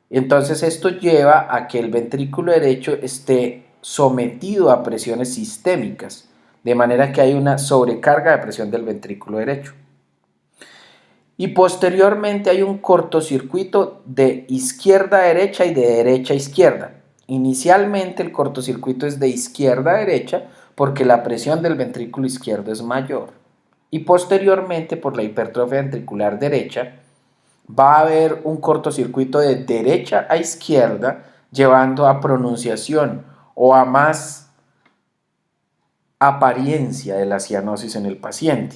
Entonces esto lleva a que el ventrículo derecho esté sometido a presiones sistémicas, de manera que hay una sobrecarga de presión del ventrículo derecho. Y posteriormente hay un cortocircuito de izquierda a derecha y de derecha a izquierda. Inicialmente el cortocircuito es de izquierda a derecha porque la presión del ventrículo izquierdo es mayor. Y posteriormente, por la hipertrofia ventricular derecha, va a haber un cortocircuito de derecha a izquierda, llevando a pronunciación o a más apariencia de la cianosis en el paciente.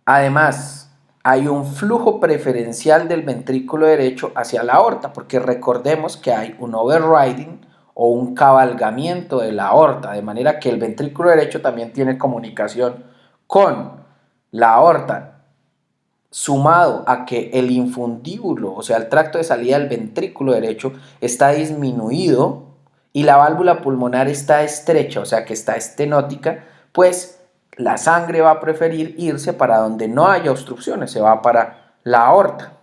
Además, hay un flujo preferencial del ventrículo derecho hacia la aorta, porque recordemos que hay un overriding o un cabalgamiento de la aorta, de manera que el ventrículo derecho también tiene comunicación con la aorta, sumado a que el infundíbulo, o sea, el tracto de salida del ventrículo derecho está disminuido y la válvula pulmonar está estrecha, o sea, que está estenótica, pues la sangre va a preferir irse para donde no haya obstrucciones, se va para la aorta.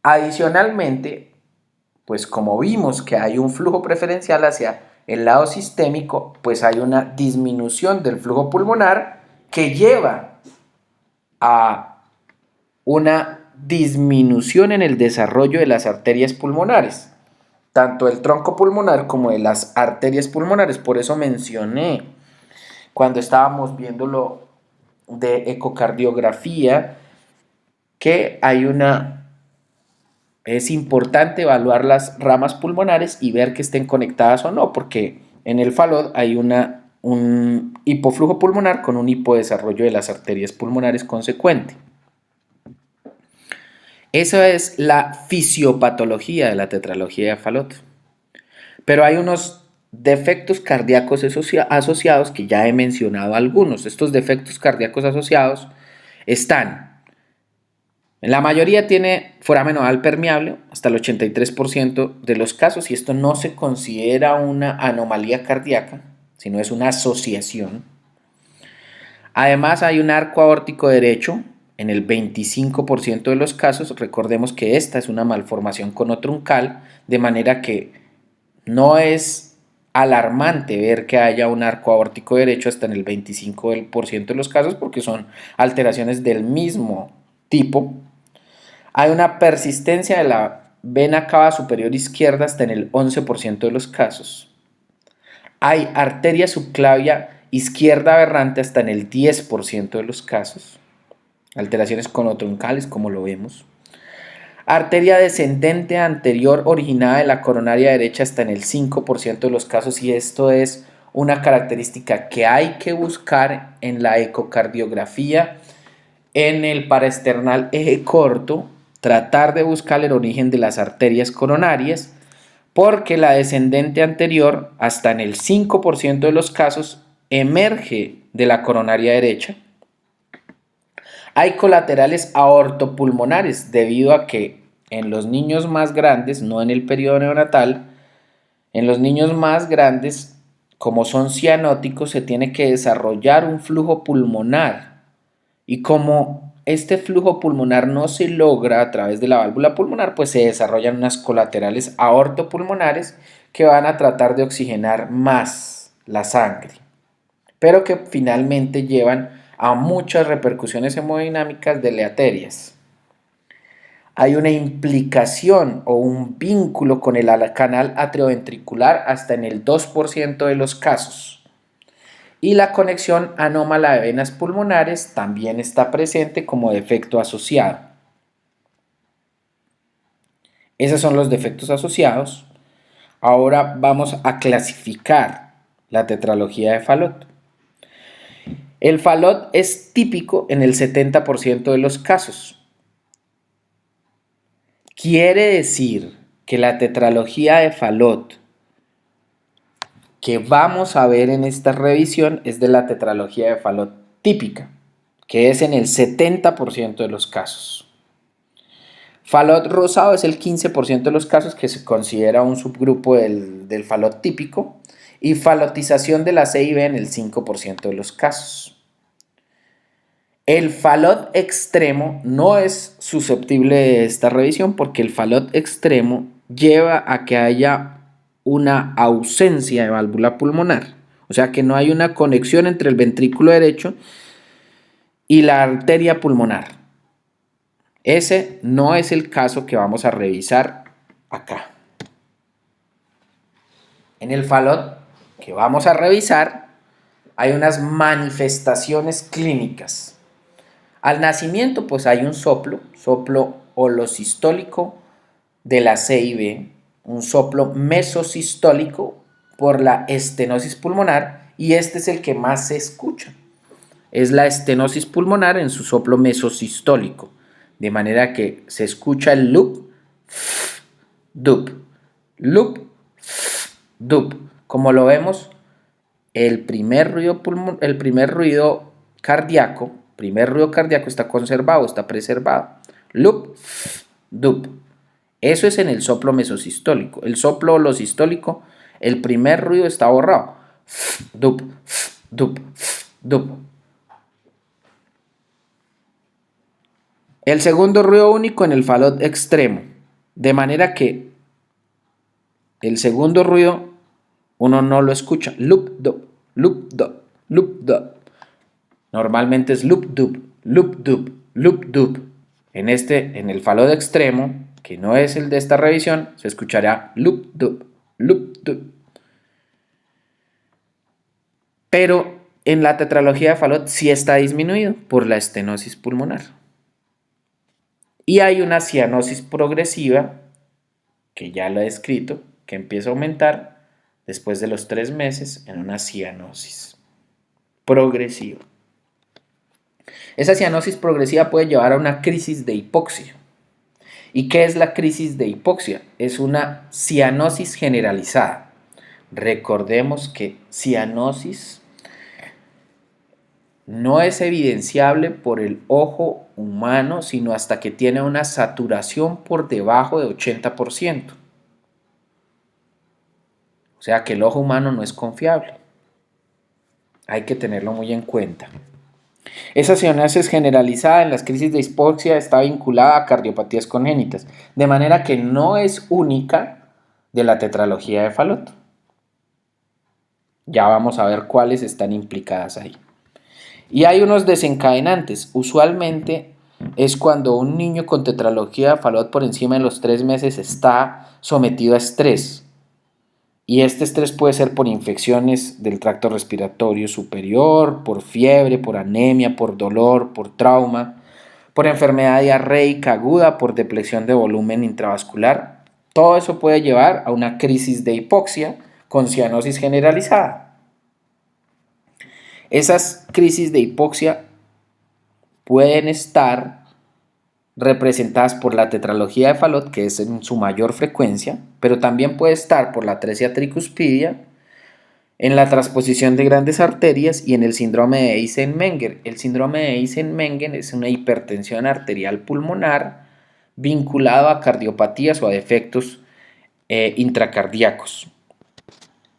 Adicionalmente, pues como vimos que hay un flujo preferencial hacia el lado sistémico, pues hay una disminución del flujo pulmonar que lleva a una disminución en el desarrollo de las arterias pulmonares, tanto del tronco pulmonar como de las arterias pulmonares. Por eso mencioné cuando estábamos viéndolo de ecocardiografía que es importante evaluar las ramas pulmonares y ver que estén conectadas o no, porque en el FALOD hay un hipoflujo pulmonar con un hipodesarrollo de las arterias pulmonares consecuente. Esa es la fisiopatología de la tetralogía de Fallot. Pero hay unos defectos cardíacos asociados que ya he mencionado algunos. Estos defectos cardíacos asociados están: la mayoría tiene foramen nodal permeable, hasta el 83% de los casos, y esto no se considera una anomalía cardíaca, sino es una asociación. Además, hay un arco aórtico derecho en el 25% de los casos. Recordemos que esta es una malformación conotruncal, de manera que no es alarmante ver que haya un arco aórtico derecho hasta en el 25% de los casos, porque son alteraciones del mismo tipo. Hay una persistencia de la vena cava superior izquierda hasta en el 11% de los casos. Hay arteria subclavia izquierda aberrante hasta en el 10% de los casos. Alteraciones conotroncales, como lo vemos. Arteria descendente anterior originada de la coronaria derecha hasta en el 5% de los casos, y esto es una característica que hay que buscar en la ecocardiografía en el paraesternal eje corto, tratar de buscar el origen de las arterias coronarias, porque la descendente anterior hasta en el 5% de los casos emerge de la coronaria derecha. Hay colaterales aortopulmonares debido a que en los niños más grandes, no en el periodo neonatal, en los niños más grandes, como son cianóticos, se tiene que desarrollar un flujo pulmonar, y como este flujo pulmonar no se logra a través de la válvula pulmonar, pues se desarrollan unas colaterales aortopulmonares que van a tratar de oxigenar más la sangre, pero que finalmente llevan a muchas repercusiones hemodinámicas deleterias. Hay una implicación o un vínculo con el canal atrioventricular hasta en el 2% de los casos. Y la conexión anómala de venas pulmonares también está presente como defecto asociado. Esos son los defectos asociados. Ahora vamos a clasificar la tetralogía de Fallot. El Fallot es típico en el 70% de los casos. Quiere decir que la tetralogía de Fallot que vamos a ver en esta revisión es de la tetralogía de Fallot típica, que es en el 70% de los casos. Fallot rosado es el 15% de los casos, que se considera un subgrupo del Fallot típico, y fallotización de la C y B en el 5% de los casos. El Fallot extremo no es susceptible de esta revisión porque el Fallot extremo lleva a que haya una ausencia de válvula pulmonar, o sea que no hay una conexión entre el ventrículo derecho y la arteria pulmonar. Ese no es el caso que vamos a revisar acá. En el Fallot que vamos a revisar hay unas manifestaciones clínicas. Al nacimiento pues hay un soplo holosistólico de la C y B, un soplo mesosistólico por la estenosis pulmonar, y este es el que más se escucha. Es la estenosis pulmonar en su soplo mesosistólico, de manera que se escucha el loop, dup, loop, dup. Como lo vemos, el primer ruido cardíaco está conservado, está preservado. Loop, dup. Eso es en el soplo mesosistólico. El soplo holosistólico, el primer ruido está borrado. Dup, dup, dup. El segundo ruido único en el Fallot extremo. De manera que el segundo ruido uno no lo escucha. Loop, dup, loop, dup, loop, dup. Normalmente es loop, dup, loop, dup, loop, dup. En el Fallot extremo, que no es el de esta revisión, se escuchará loop, dup, loop, dup. Pero en la tetralogía de Fallot sí está disminuido por la estenosis pulmonar. Y hay una cianosis progresiva, que ya lo he descrito, que empieza a aumentar después de los 3 meses en una cianosis progresiva. Esa cianosis progresiva puede llevar a una crisis de hipoxia. ¿Y qué es la crisis de hipoxia? Es una cianosis generalizada. Recordemos que cianosis no es evidenciable por el ojo humano, sino hasta que tiene una saturación por debajo de 80%. O sea que el ojo humano no es confiable. Hay que tenerlo muy en cuenta. Esa cianosis generalizada en las crisis de hipoxia está vinculada a cardiopatías congénitas, de manera que no es única de la tetralogía de Fallot. Ya vamos a ver cuáles están implicadas ahí. Y hay unos desencadenantes. Usualmente es cuando un niño con tetralogía de Fallot por encima de los 3 meses está sometido a estrés. Y este estrés puede ser por infecciones del tracto respiratorio superior, por fiebre, por anemia, por dolor, por trauma, por enfermedad diarreica aguda, por depresión de volumen intravascular. Todo eso puede llevar a una crisis de hipoxia con cianosis generalizada. Esas crisis de hipoxia pueden estar representadas por la tetralogía de Fallot, que es en su mayor frecuencia, pero también puede estar por la atresia tricuspidia, en la transposición de grandes arterias y en el síndrome de Eisenmenger. El síndrome de Eisenmenger es una hipertensión arterial pulmonar vinculado a cardiopatías o a defectos intracardíacos.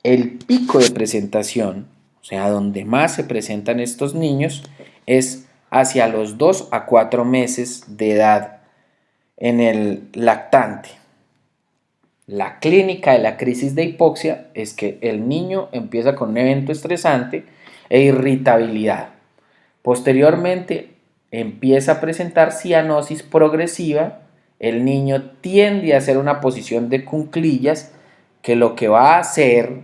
El pico de presentación, o sea, donde más se presentan estos niños, es hacia los 2 a 4 meses de edad en el lactante. La clínica de la crisis de hipoxia es que el niño empieza con un evento estresante e irritabilidad. Posteriormente empieza a presentar cianosis progresiva. El niño tiende a hacer una posición de cuclillas, que lo que va a hacer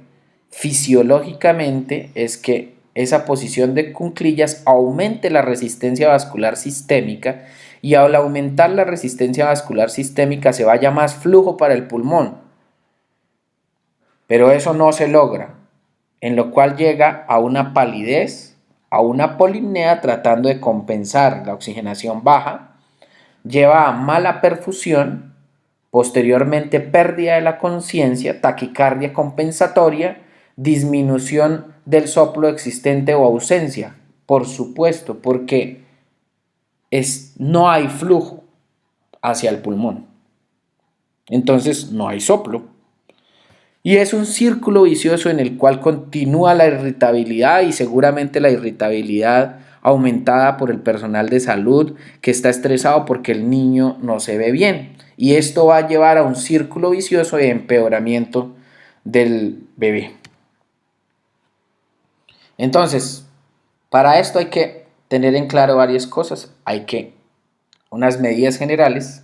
fisiológicamente es que esa posición de cuclillas aumente la resistencia vascular sistémica, y al aumentar la resistencia vascular sistémica se vaya más flujo para el pulmón. Pero eso no se logra, en lo cual llega a una palidez, a una polipnea tratando de compensar la oxigenación baja, lleva a mala perfusión, posteriormente pérdida de la conciencia, taquicardia compensatoria, disminución del soplo existente o ausencia, por supuesto, porque no hay flujo hacia el pulmón. Entonces no hay soplo. Y es un círculo vicioso en el cual continúa la irritabilidad, y seguramente la irritabilidad aumentada por el personal de salud que está estresado porque el niño no se ve bien. Y esto va a llevar a un círculo vicioso de empeoramiento del bebé. Entonces, para esto hay que tener en claro varias cosas. Hay que unas medidas generales: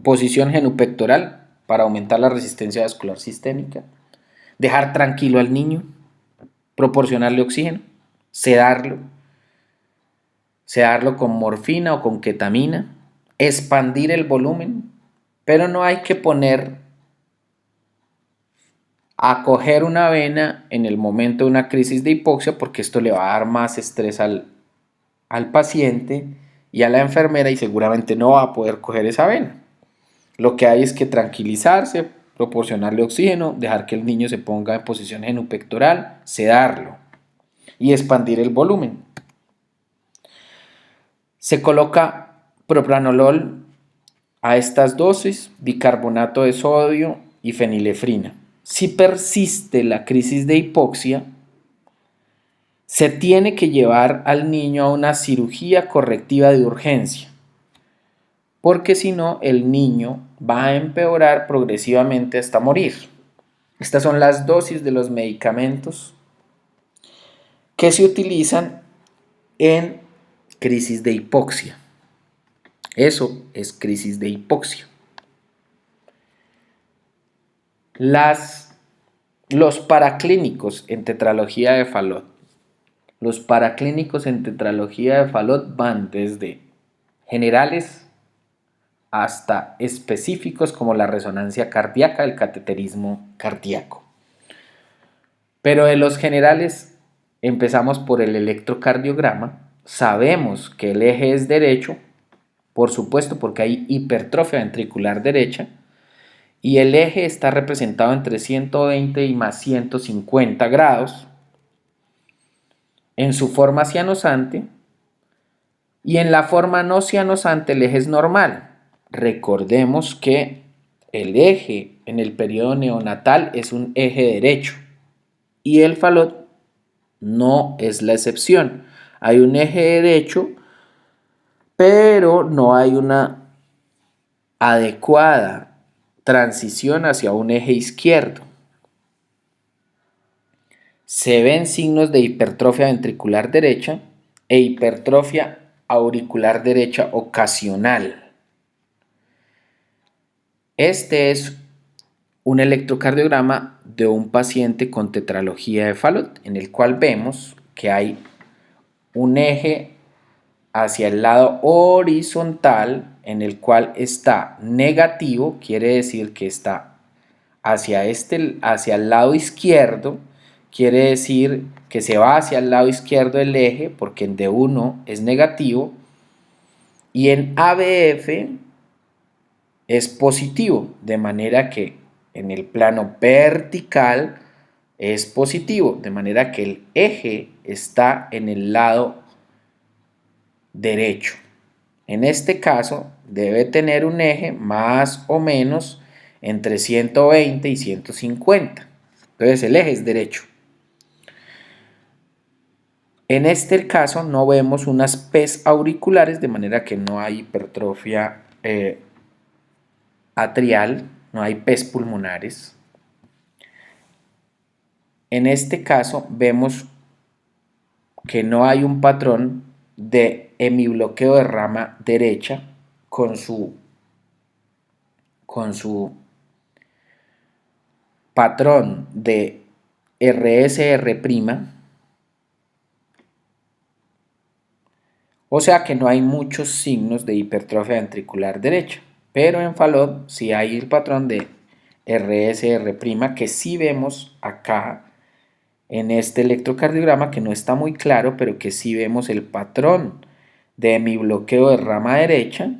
posición genupectoral para aumentar la resistencia vascular sistémica, dejar tranquilo al niño, proporcionarle oxígeno, sedarlo, sedarlo con morfina o con ketamina, expandir el volumen, pero no hay que poner a coger una vena en el momento de una crisis de hipoxia, porque esto le va a dar más estrés al paciente y a la enfermera y seguramente no va a poder coger esa vena. Lo que hay es que tranquilizarse, proporcionarle oxígeno, dejar que el niño se ponga en posición genupectoral, sedarlo y expandir el volumen. Se coloca propranolol a estas dosis, bicarbonato de sodio y fenilefrina. Si persiste la crisis de hipoxia, se tiene que llevar al niño a una cirugía correctiva de urgencia, porque si no, el niño va a empeorar progresivamente hasta morir. Estas son las dosis de los medicamentos que se utilizan en crisis de hipoxia. Eso es crisis de hipoxia. Los paraclínicos en tetralogía de Fallot. Los paraclínicos en tetralogía de Fallot van desde generales hasta específicos como la resonancia cardíaca, el cateterismo cardíaco. Pero de los generales empezamos por el electrocardiograma. Sabemos que el eje es derecho, por supuesto porque hay hipertrofia ventricular derecha, y el eje está representado entre 120 y más 150 grados en su forma cianosante, y en la forma no cianosante el eje es normal. Recordemos que el eje en el periodo neonatal es un eje derecho y el Fallot no es la excepción. Hay un eje derecho, pero no hay una adecuada transición hacia un eje izquierdo. Se ven signos de hipertrofia ventricular derecha e hipertrofia auricular derecha ocasional. Este es un electrocardiograma de un paciente con tetralogía de Fallot, en el cual vemos que hay un eje hacia el lado horizontal en el cual está negativo, quiere decir que está hacia el lado izquierdo, quiere decir que se va hacia el lado izquierdo del eje porque en D1 es negativo, y en ABF es positivo, de manera que en el plano vertical es positivo, de manera que el eje está en el lado derecho. En este caso debe tener un eje más o menos entre 120 y 150. Entonces el eje es derecho. En este caso no vemos unas P's auriculares, de manera que no hay hipertrofia atrial, no hay P's pulmonares. En este caso vemos que no hay un patrón de hemibloqueo de rama derecha con su patrón de RSR', o sea que no hay muchos signos de hipertrofia ventricular derecha, pero en Fallot sí hay el patrón de RSR', que sí vemos acá en este electrocardiograma, que no está muy claro, pero que sí vemos el patrón de hemibloqueo de rama derecha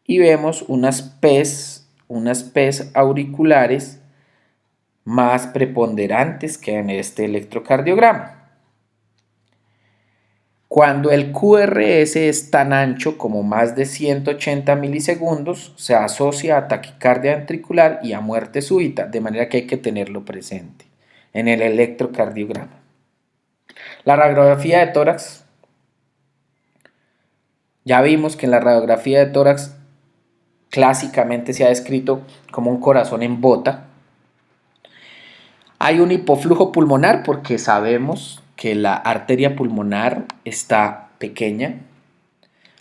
y vemos unas P's auriculares más preponderantes que en este electrocardiograma. Cuando el QRS es tan ancho como más de 180 milisegundos, se asocia a taquicardia ventricular y a muerte súbita, de manera que hay que tenerlo presente en el electrocardiograma. La radiografía de tórax. Ya vimos que en la radiografía de tórax clásicamente se ha descrito como un corazón en bota. Hay un hipoflujo pulmonar porque sabemos que la arteria pulmonar está pequeña.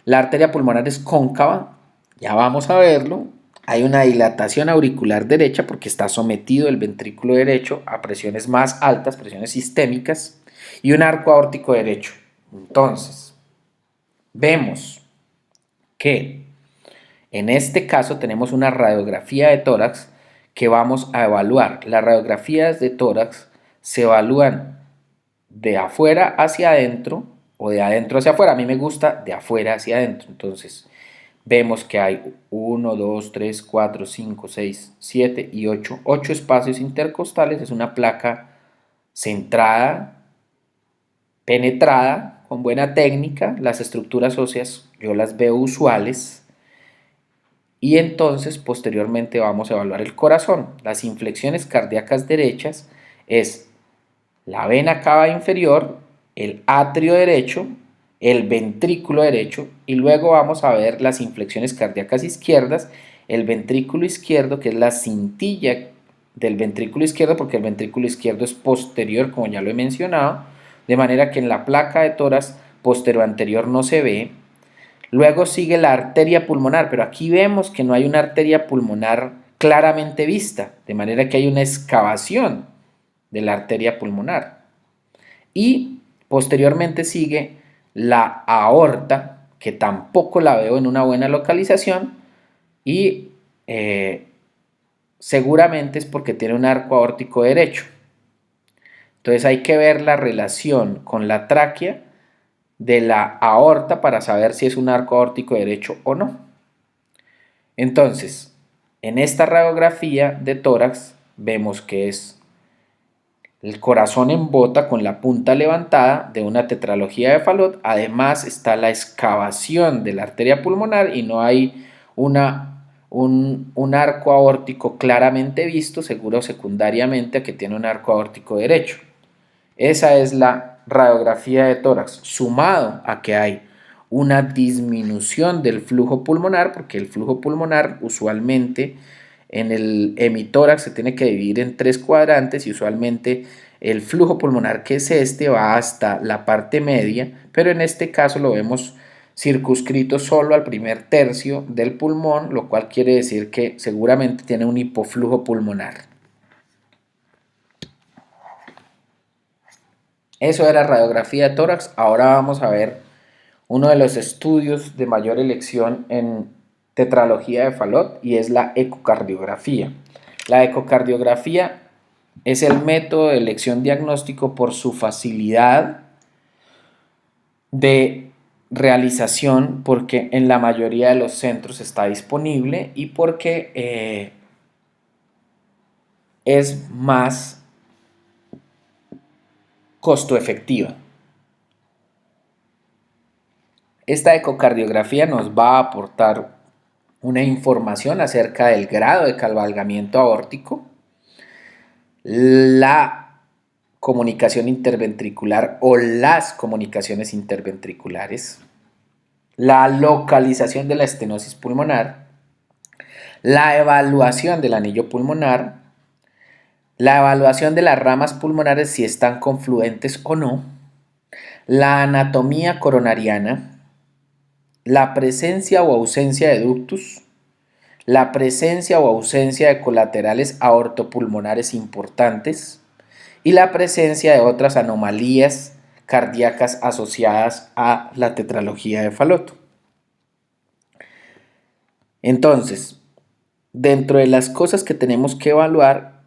La arteria pulmonar es cóncava, ya vamos a verlo. Hay una dilatación auricular derecha porque está sometido el ventrículo derecho a presiones más altas, presiones sistémicas, y un arco aórtico derecho. Entonces, vemos que en este caso tenemos una radiografía de tórax que vamos a evaluar. Las radiografías de tórax se evalúan de afuera hacia adentro o de adentro hacia afuera. A mí me gusta de afuera hacia adentro. Entonces, vemos que hay 1, 2, 3, 4, 5, 6, 7 y 8. 8 espacios intercostales. Es una placa centrada, penetrada, con buena técnica. Las estructuras óseas yo las veo usuales. Y entonces posteriormente vamos a evaluar el corazón. Las inflexiones cardíacas derechas es la vena cava inferior, el atrio derecho, el ventrículo derecho, y luego vamos a ver las inflexiones cardíacas izquierdas, el ventrículo izquierdo, que es la cintilla del ventrículo izquierdo, porque el ventrículo izquierdo es posterior, como ya lo he mencionado, de manera que en la placa de tórax posterior anterior no se ve. Luego sigue la arteria pulmonar, pero aquí vemos que no hay una arteria pulmonar claramente vista, de manera que hay una excavación de la arteria pulmonar. Y posteriormente sigue la aorta, que tampoco la veo en una buena localización, y seguramente es porque tiene un arco aórtico derecho. Entonces hay que ver la relación con la tráquea de la aorta para saber si es un arco aórtico derecho o no. Entonces, en esta radiografía de tórax vemos que es el corazón en bota con la punta levantada de una tetralogía de Fallot. Además está la excavación de la arteria pulmonar y no hay un arco aórtico claramente visto, seguro secundariamente a que tiene un arco aórtico derecho. Esa es la radiografía de tórax, sumado a que hay una disminución del flujo pulmonar, porque el flujo pulmonar usualmente en el hemitórax se tiene que dividir en 3 cuadrantes y usualmente el flujo pulmonar, que es este, va hasta la parte media, pero en este caso lo vemos circunscrito solo al primer tercio del pulmón, lo cual quiere decir que seguramente tiene un hipoflujo pulmonar. Eso era radiografía de tórax. Ahora vamos a ver uno de los estudios de mayor elección en tetralogía de Fallot y es la ecocardiografía. La ecocardiografía es el método de elección diagnóstico por su facilidad de realización, porque en la mayoría de los centros está disponible y porque es más costo efectiva. Esta ecocardiografía nos va a aportar una información acerca del grado de cabalgamiento aórtico, la comunicación interventricular o las comunicaciones interventriculares, la localización de la estenosis pulmonar, la evaluación del anillo pulmonar, la evaluación de las ramas pulmonares si están confluentes o no, la anatomía coronariana, la presencia o ausencia de ductus, la presencia o ausencia de colaterales aortopulmonares importantes y la presencia de otras anomalías cardíacas asociadas a la tetralogía de Fallot. Entonces, dentro de las cosas que tenemos que evaluar,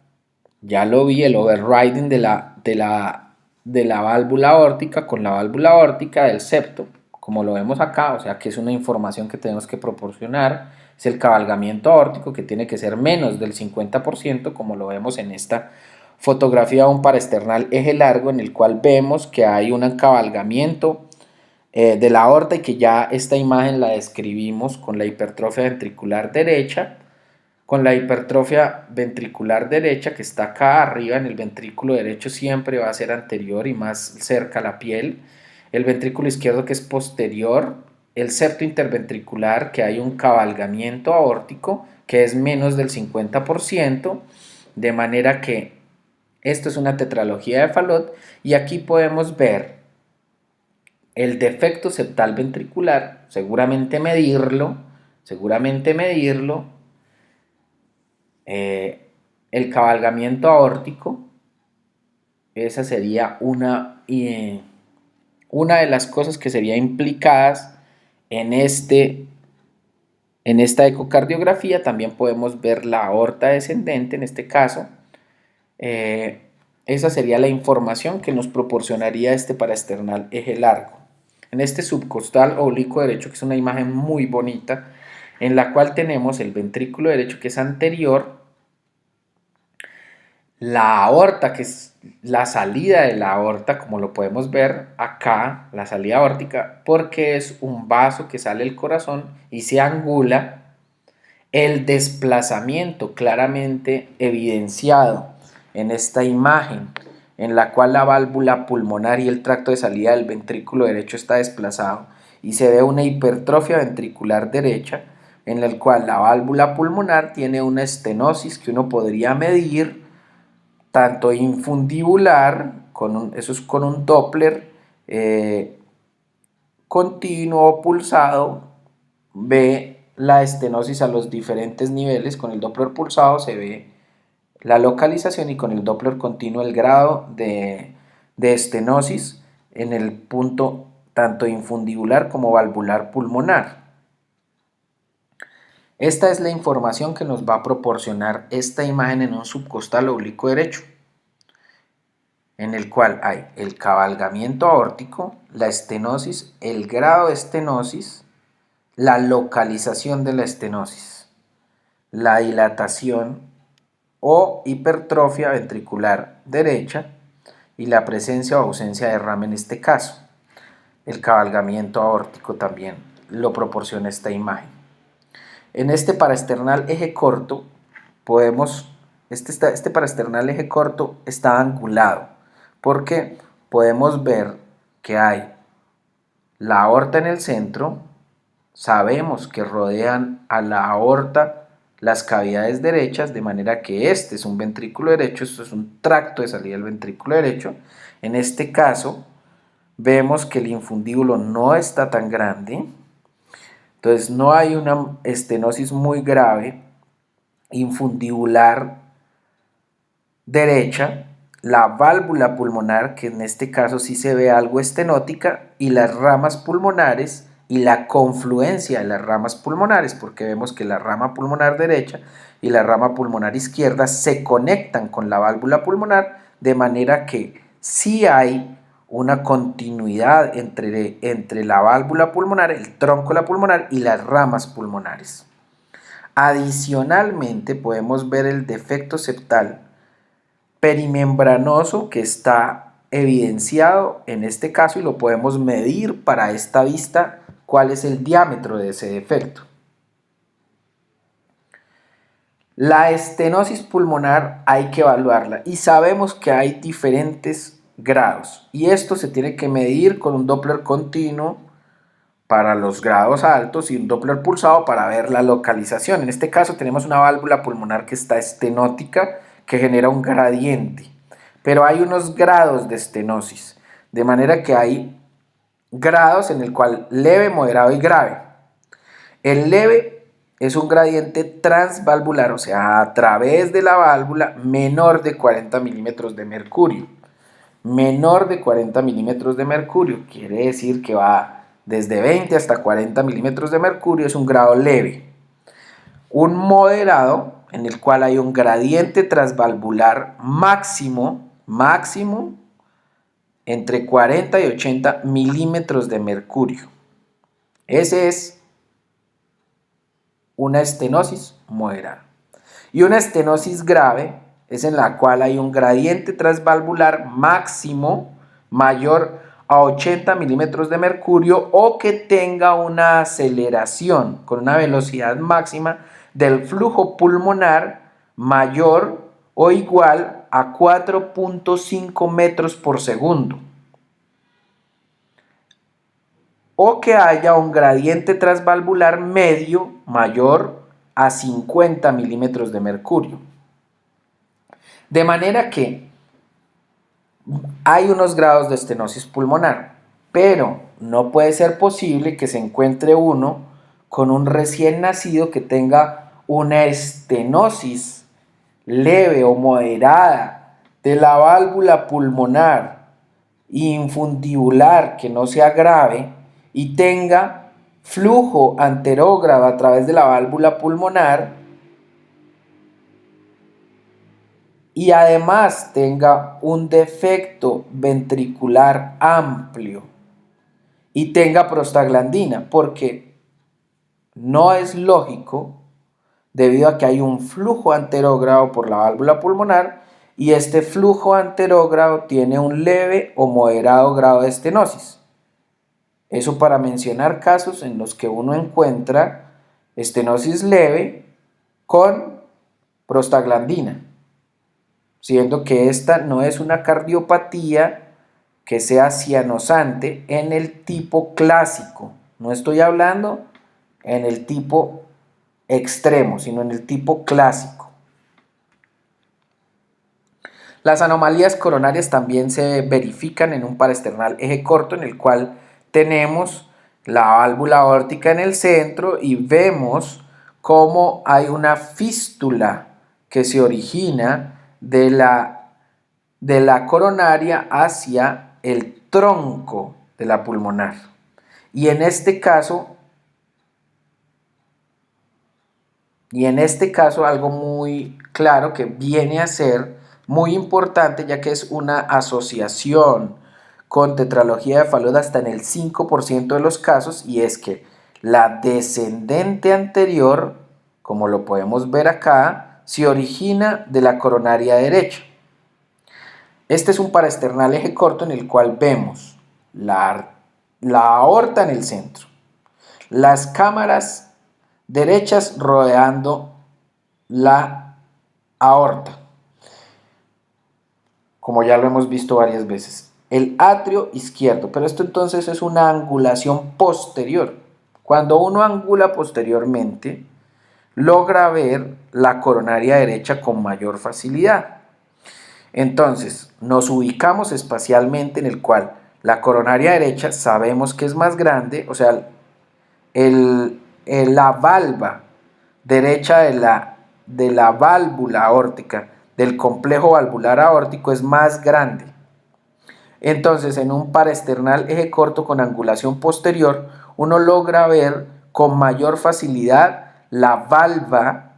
ya lo vi, el overriding de la válvula aórtica con la válvula aórtica del septo, como lo vemos acá, o sea que es una información que tenemos que proporcionar, es el cabalgamiento aórtico, que tiene que ser menos del 50%, como lo vemos en esta fotografía de un paraesternal eje largo, en el cual vemos que hay un cabalgamiento de la aorta y que ya esta imagen la describimos con la hipertrofia ventricular derecha, que está acá arriba en el ventrículo derecho, siempre va a ser anterior y más cerca a la piel, el ventrículo izquierdo que es posterior, el septo interventricular, que hay un cabalgamiento aórtico que es menos del 50%, de manera que esto es una tetralogía de Fallot y aquí podemos ver el defecto septal ventricular, seguramente medirlo, el cabalgamiento aórtico, esa sería una de las cosas que sería implicadas en esta ecocardiografía. También podemos ver la aorta descendente en este caso. Esa sería la información que nos proporcionaría este paraesternal eje largo. En este subcostal oblicuo derecho, que es una imagen muy bonita, en la cual tenemos el ventrículo derecho que es anterior, la aorta, que es la salida de la aorta, como lo podemos ver acá, la salida aórtica, porque es un vaso que sale del corazón y se angula. El desplazamiento claramente evidenciado en esta imagen, en la cual la válvula pulmonar y el tracto de salida del ventrículo derecho está desplazado y se ve una hipertrofia ventricular derecha, en la cual la válvula pulmonar tiene una estenosis que uno podría medir tanto infundibular, eso es con un Doppler continuo pulsado, ve la estenosis a los diferentes niveles. Con el Doppler pulsado se ve la localización y con el Doppler continuo el grado de estenosis en el punto tanto infundibular como valvular pulmonar. Esta es la información que nos va a proporcionar esta imagen en un subcostal oblicuo derecho, en el cual hay el cabalgamiento aórtico, la estenosis, el grado de estenosis, la localización de la estenosis, la dilatación o hipertrofia ventricular derecha y la presencia o ausencia de derrame en este caso. El cabalgamiento aórtico también lo proporciona esta imagen. En este paraesternal eje corto este paraesternal eje corto está angulado porque podemos ver que hay la aorta en el centro. Sabemos que rodean a la aorta las cavidades derechas, de manera que este es un ventrículo derecho, esto es un tracto de salida del ventrículo derecho. En este caso vemos que el infundíbulo no está tan grande, entonces no hay una estenosis muy grave infundibular derecha. La válvula pulmonar, que en este caso sí se ve algo estenótica, y las ramas pulmonares y la confluencia de las ramas pulmonares, porque vemos que la rama pulmonar derecha y la rama pulmonar izquierda se conectan con la válvula pulmonar, de manera que sí hay una continuidad entre la válvula pulmonar, el tronco de la pulmonar y las ramas pulmonares. Adicionalmente podemos ver el defecto septal perimembranoso que está evidenciado en este caso y lo podemos medir para esta vista cuál es el diámetro de ese defecto. La estenosis pulmonar hay que evaluarla y sabemos que hay diferentes grados y esto se tiene que medir con un Doppler continuo para los grados altos y un Doppler pulsado para ver la localización. En este caso tenemos una válvula pulmonar que está estenótica, que genera un gradiente, pero hay unos grados de estenosis, de manera que hay grados en el cual leve, moderado y grave. El leve es un gradiente transvalvular, o sea, a través de la válvula, menor de 40 milímetros de mercurio. Menor de 40 milímetros de mercurio quiere decir que va desde 20 hasta 40 milímetros de mercurio, es un grado leve. Un moderado, en el cual hay un gradiente transvalvular máximo entre 40 y 80 milímetros de mercurio. Ese es una estenosis moderada. Y una estenosis grave es en la cual hay un gradiente transvalvular máximo mayor a 80 milímetros de mercurio o que tenga una aceleración con una velocidad máxima del flujo pulmonar mayor o igual a 4.5 metros por segundo. O que haya un gradiente transvalvular medio mayor a 50 milímetros de mercurio. De manera que hay unos grados de estenosis pulmonar, pero no puede ser posible que se encuentre uno con un recién nacido que tenga una estenosis leve o moderada de la válvula pulmonar infundibular que no sea grave y tenga flujo anterógrado a través de la válvula pulmonar y además tenga un defecto ventricular amplio y tenga prostaglandina, porque no es lógico debido a que hay un flujo anterógrado por la válvula pulmonar y este flujo anterógrado tiene un leve o moderado grado de estenosis. Eso para mencionar casos en los que uno encuentra estenosis leve con prostaglandina, siendo que esta no es una cardiopatía que sea cianosante en el tipo clásico. No estoy hablando en el tipo extremo, sino en el tipo clásico. Las anomalías coronarias también se verifican en un paraesternal eje corto en el cual tenemos la válvula aórtica en el centro y vemos cómo hay una fístula que se origina de la coronaria hacia el tronco de la pulmonar. Y en este caso algo muy claro que viene a ser muy importante, ya que es una asociación con tetralogía de Fallot hasta en el 5% de los casos, y es que la descendente anterior, como lo podemos ver acá, se origina de la coronaria derecha. Este es un paraesternal eje corto en el cual vemos la aorta en el centro, las cámaras derechas rodeando la aorta, como ya lo hemos visto varias veces, el atrio izquierdo, pero esto entonces es una angulación posterior. Cuando uno angula posteriormente, logra ver la coronaria derecha con mayor facilidad. Entonces, nos ubicamos espacialmente en el cual la coronaria derecha sabemos que es más grande, o sea, la valva derecha de la válvula aórtica, del complejo valvular aórtico, es más grande. Entonces, en un paraesternal eje corto con angulación posterior, uno logra ver con mayor facilidad la valva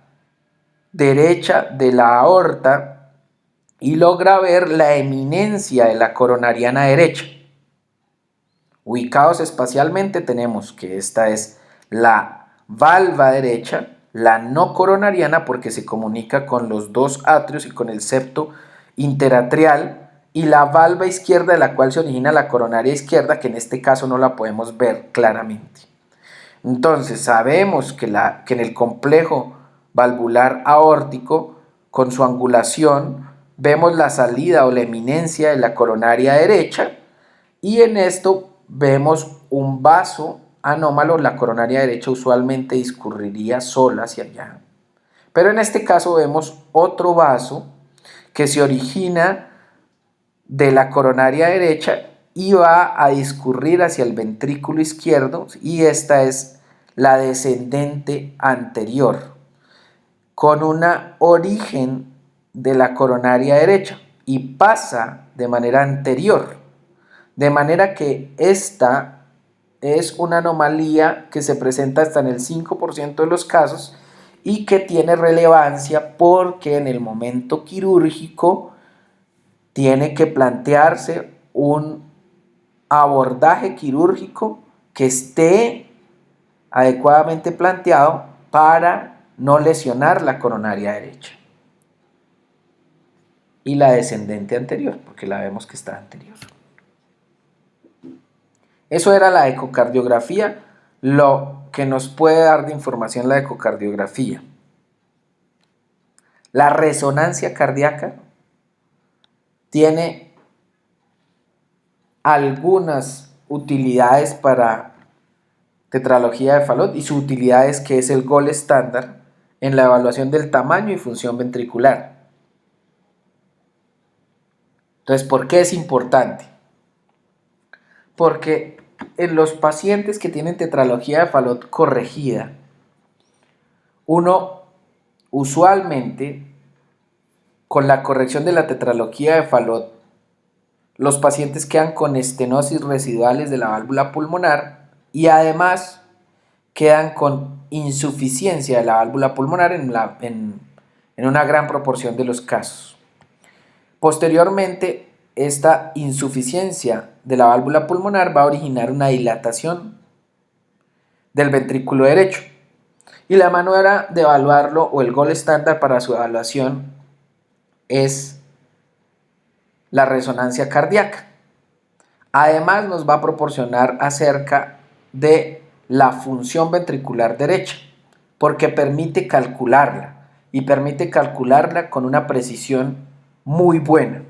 derecha de la aorta y logra ver la eminencia de la coronariana derecha. Ubicados espacialmente tenemos que esta es la valva derecha, la no coronariana porque se comunica con los dos atrios y con el septo interatrial, y la valva izquierda de la cual se origina la coronaria izquierda, que en este caso no la podemos ver claramente. Entonces sabemos que en el complejo valvular aórtico, con su angulación, vemos la salida o la eminencia de la coronaria derecha, y en esto vemos un vaso anómalo. La coronaria derecha usualmente discurriría sola hacia allá, pero en este caso vemos otro vaso que se origina de la coronaria derecha y va a discurrir hacia el ventrículo izquierdo, y esta es la descendente anterior, con un origen de la coronaria derecha y pasa de manera anterior, de manera que esta es una anomalía que se presenta hasta en el 5% de los casos y que tiene relevancia porque en el momento quirúrgico tiene que plantearse un abordaje quirúrgico que esté adecuadamente planteado para no lesionar la coronaria derecha y la descendente anterior, porque la vemos que está anterior. Eso era la ecocardiografía, lo que nos puede dar de información la ecocardiografía. La resonancia cardíaca tiene algunas utilidades para tetralogía de Fallot, y su utilidad es que es el gold estándar en la evaluación del tamaño y función ventricular. Entonces, ¿por qué es importante? Porque en los pacientes que tienen tetralogía de Fallot corregida, uno usualmente con la corrección de la tetralogía de Fallot, los pacientes quedan con estenosis residuales de la válvula pulmonar y además quedan con insuficiencia de la válvula pulmonar en una gran proporción de los casos. Posteriormente, esta insuficiencia de la válvula pulmonar va a originar una dilatación del ventrículo derecho. Y la manera de evaluarlo, o el gold estándar para su evaluación, es la resonancia cardíaca. Además, nos va a proporcionar acerca de la función ventricular derecha, porque permite calcularla, y permite calcularla con una precisión muy buena.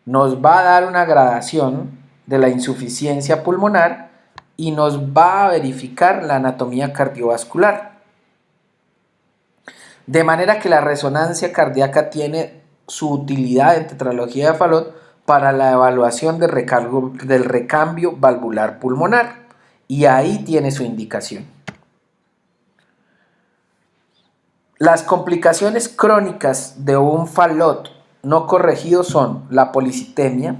Nos va a dar una gradación de la insuficiencia pulmonar y nos va a verificar la anatomía cardiovascular. De manera que la resonancia cardíaca tiene su utilidad en tetralogía de Fallot para la evaluación del recambio valvular pulmonar, y ahí tiene su indicación. Las complicaciones crónicas de un Fallot no corregido son la policitemia,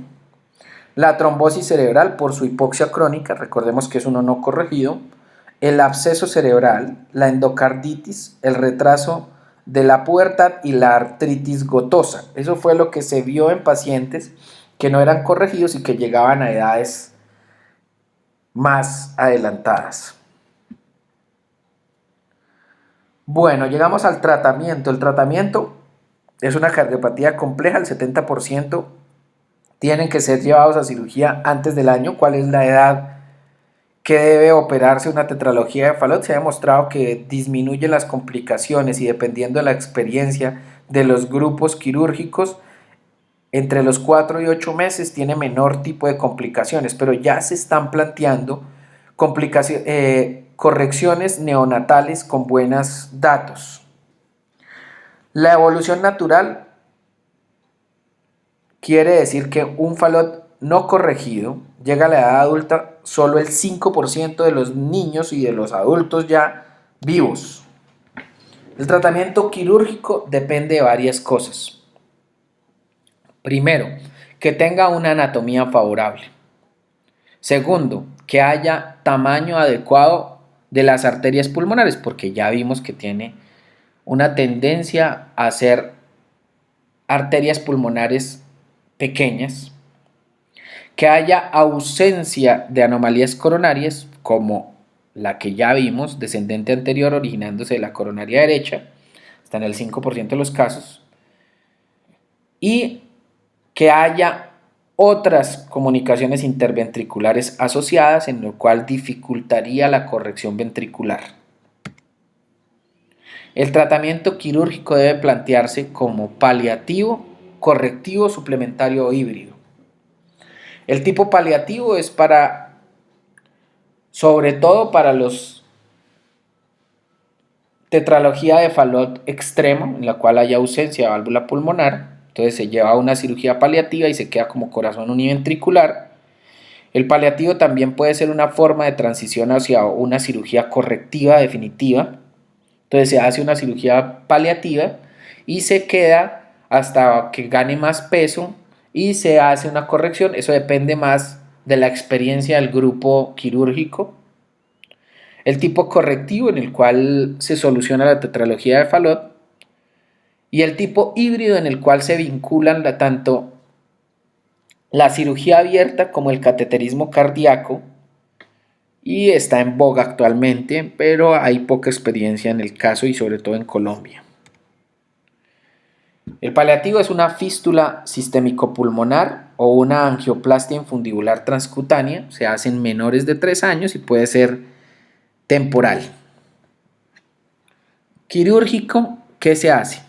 la trombosis cerebral por su hipoxia crónica, recordemos que es uno no corregido, el absceso cerebral, la endocarditis, el retraso de la pubertad y la artritis gotosa. Eso fue lo que se vio en pacientes que no eran corregidos y que llegaban a edades más adelantadas. Bueno, llegamos al tratamiento. El tratamiento es una cardiopatía compleja, el 70% tienen que ser llevados a cirugía antes del año. ¿Cuál es la edad que debe operarse una tetralogía de Fallot? Se ha demostrado que disminuye las complicaciones y dependiendo de la experiencia de los grupos quirúrgicos, entre los 4 y 8 meses tiene menor tipo de complicaciones, pero ya se están planteando correcciones neonatales con buenos datos. La evolución natural quiere decir que un Fallot no corregido llega a la edad adulta solo el 5% de los niños y de los adultos ya vivos. El tratamiento quirúrgico depende de varias cosas. Primero, que tenga una anatomía favorable. Segundo, que haya tamaño adecuado de las arterias pulmonares, porque ya vimos que tiene una tendencia a ser arterias pulmonares pequeñas. Que haya ausencia de anomalías coronarias, como la que ya vimos, descendente anterior originándose de la coronaria derecha, está en el 5% de los casos. Y que haya otras comunicaciones interventriculares asociadas, en lo cual dificultaría la corrección ventricular. El tratamiento quirúrgico debe plantearse como paliativo, correctivo, suplementario o híbrido. El tipo paliativo es sobre todo para los tetralogía de Fallot extremo, en la cual hay ausencia de válvula pulmonar. Entonces se lleva a una cirugía paliativa y se queda como corazón univentricular. El paliativo también puede ser una forma de transición hacia una cirugía correctiva definitiva. Entonces se hace una cirugía paliativa y se queda hasta que gane más peso y se hace una corrección. Eso depende más de la experiencia del grupo quirúrgico. El tipo correctivo, en el cual se soluciona la tetralogía de Fallot, y el tipo híbrido, en el cual se vinculan tanto la cirugía abierta como el cateterismo cardíaco, y está en boga actualmente, pero hay poca experiencia en el caso y sobre todo en Colombia. El paliativo es una fístula sistémico-pulmonar o una angioplastia infundibular transcutánea. Se hace en menores de 3 años y puede ser temporal. Quirúrgico, ¿qué se hace?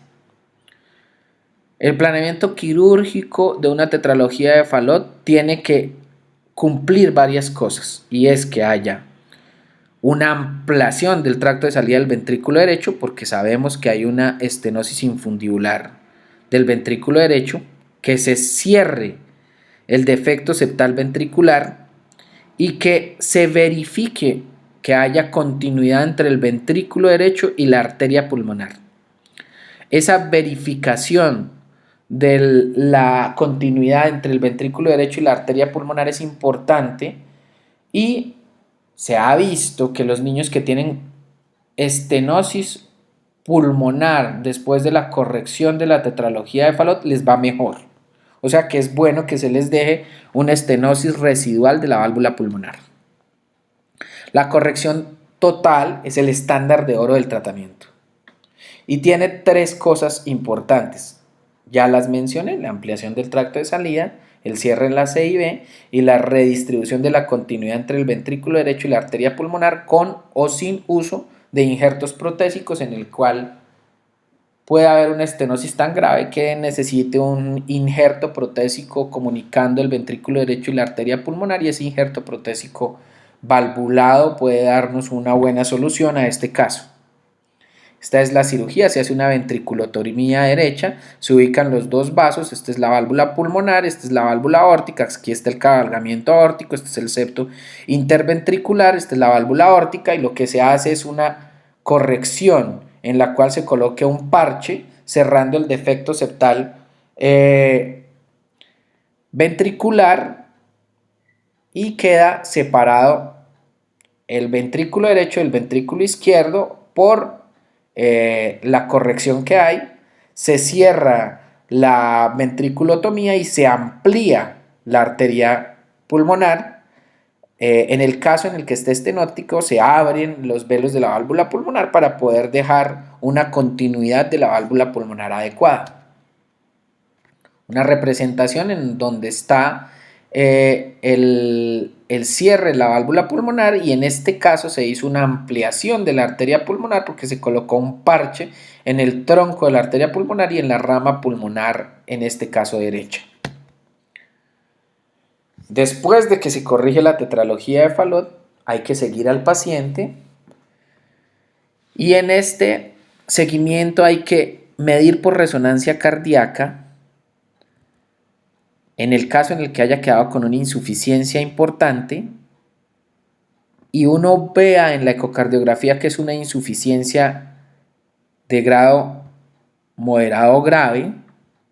El planeamiento quirúrgico de una tetralogía de Fallot tiene que cumplir varias cosas, y es que haya una ampliación del tracto de salida del ventrículo derecho, porque sabemos que hay una estenosis infundibular del ventrículo derecho, que se cierre el defecto septal ventricular y que se verifique que haya continuidad entre el ventrículo derecho y la arteria pulmonar. Esa verificación de la continuidad entre el ventrículo derecho y la arteria pulmonar es importante y se ha visto que los niños que tienen estenosis pulmonar después de la corrección de la tetralogía de Fallot les va mejor. O sea que es bueno que se les deje una estenosis residual de la válvula pulmonar. La corrección total es el estándar de oro del tratamiento y tiene 3 cosas importantes. Ya las mencioné: la ampliación del tracto de salida, el cierre en la C y B y la redistribución de la continuidad entre el ventrículo derecho y la arteria pulmonar con o sin uso de injertos protésicos, en el cual puede haber una estenosis tan grave que necesite un injerto protésico comunicando el ventrículo derecho y la arteria pulmonar, y ese injerto protésico valvulado puede darnos una buena solución a este caso. Esta es la cirugía: se hace una ventriculotomía derecha, se ubican los 2 vasos, esta es la válvula pulmonar, esta es la válvula aórtica, aquí está el cabalgamiento aórtico, este es el septo interventricular, esta es la válvula aórtica, y lo que se hace es una corrección en la cual se coloque un parche cerrando el defecto septal ventricular y queda separado el ventrículo derecho del ventrículo izquierdo por la corrección que hay. Se cierra la ventriculotomía y se amplía la arteria pulmonar. En el caso en el que esté estenótico, se abren los velos de la válvula pulmonar para poder dejar una continuidad de la válvula pulmonar adecuada. Una representación en donde está el cierre de la válvula pulmonar, y en este caso se hizo una ampliación de la arteria pulmonar porque se colocó un parche en el tronco de la arteria pulmonar y en la rama pulmonar, en este caso derecha. Después de que se corrige la tetralogía de Fallot, hay que seguir al paciente, y en este seguimiento hay que medir por resonancia cardíaca en el caso en el que haya quedado con una insuficiencia importante y uno vea en la ecocardiografía que es una insuficiencia de grado moderado o grave.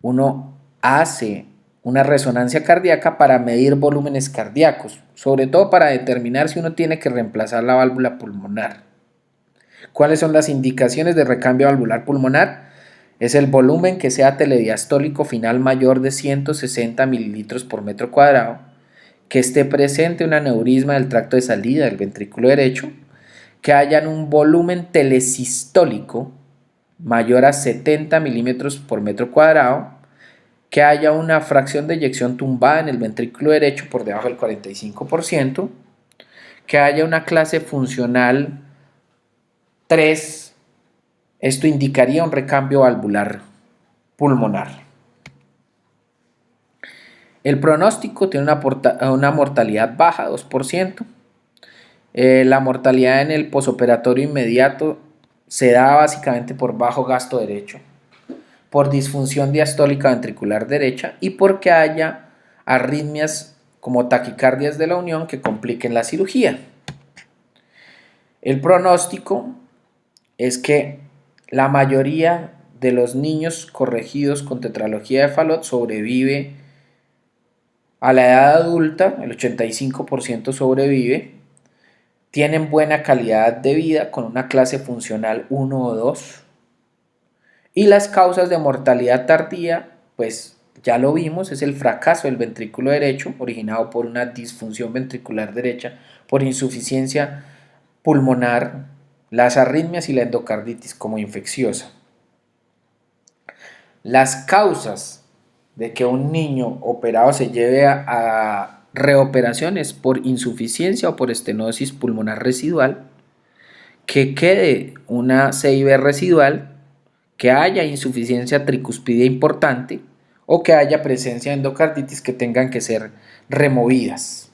Uno hace una resonancia cardíaca para medir volúmenes cardíacos, sobre todo para determinar si uno tiene que reemplazar la válvula pulmonar. ¿Cuáles son las indicaciones de recambio valvular pulmonar? Es el volumen que sea telediastólico final mayor de 160 mililitros por metro cuadrado, que esté presente un aneurisma del tracto de salida del ventrículo derecho, que haya un volumen telesistólico mayor a 70 milímetros por metro cuadrado, que haya una fracción de eyección tumbada en el ventrículo derecho por debajo del 45%, que haya una clase funcional 3. Esto indicaría un recambio valvular pulmonar. El pronóstico tiene una mortalidad baja, 2%. La mortalidad en el posoperatorio inmediato se da básicamente por bajo gasto derecho, por disfunción diastólica ventricular derecha y porque haya arritmias como taquicardias de la unión que compliquen la cirugía. El pronóstico es que la mayoría de los niños corregidos con tetralogía de Fallot sobrevive a la edad adulta, el 85% sobrevive, tienen buena calidad de vida con una clase funcional 1 o 2, y las causas de mortalidad tardía, pues ya lo vimos, es el fracaso del ventrículo derecho originado por una disfunción ventricular derecha, por insuficiencia pulmonar, las arritmias y la endocarditis como infecciosa. Las causas de que un niño operado se lleve a reoperaciones por insuficiencia o por estenosis pulmonar residual, que quede una CIB residual, que haya insuficiencia tricuspidia importante o que haya presencia de endocarditis que tengan que ser removidas.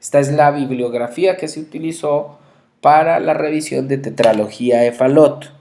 Esta es la bibliografía que se utilizó para la revisión de tetralogía de Fallot.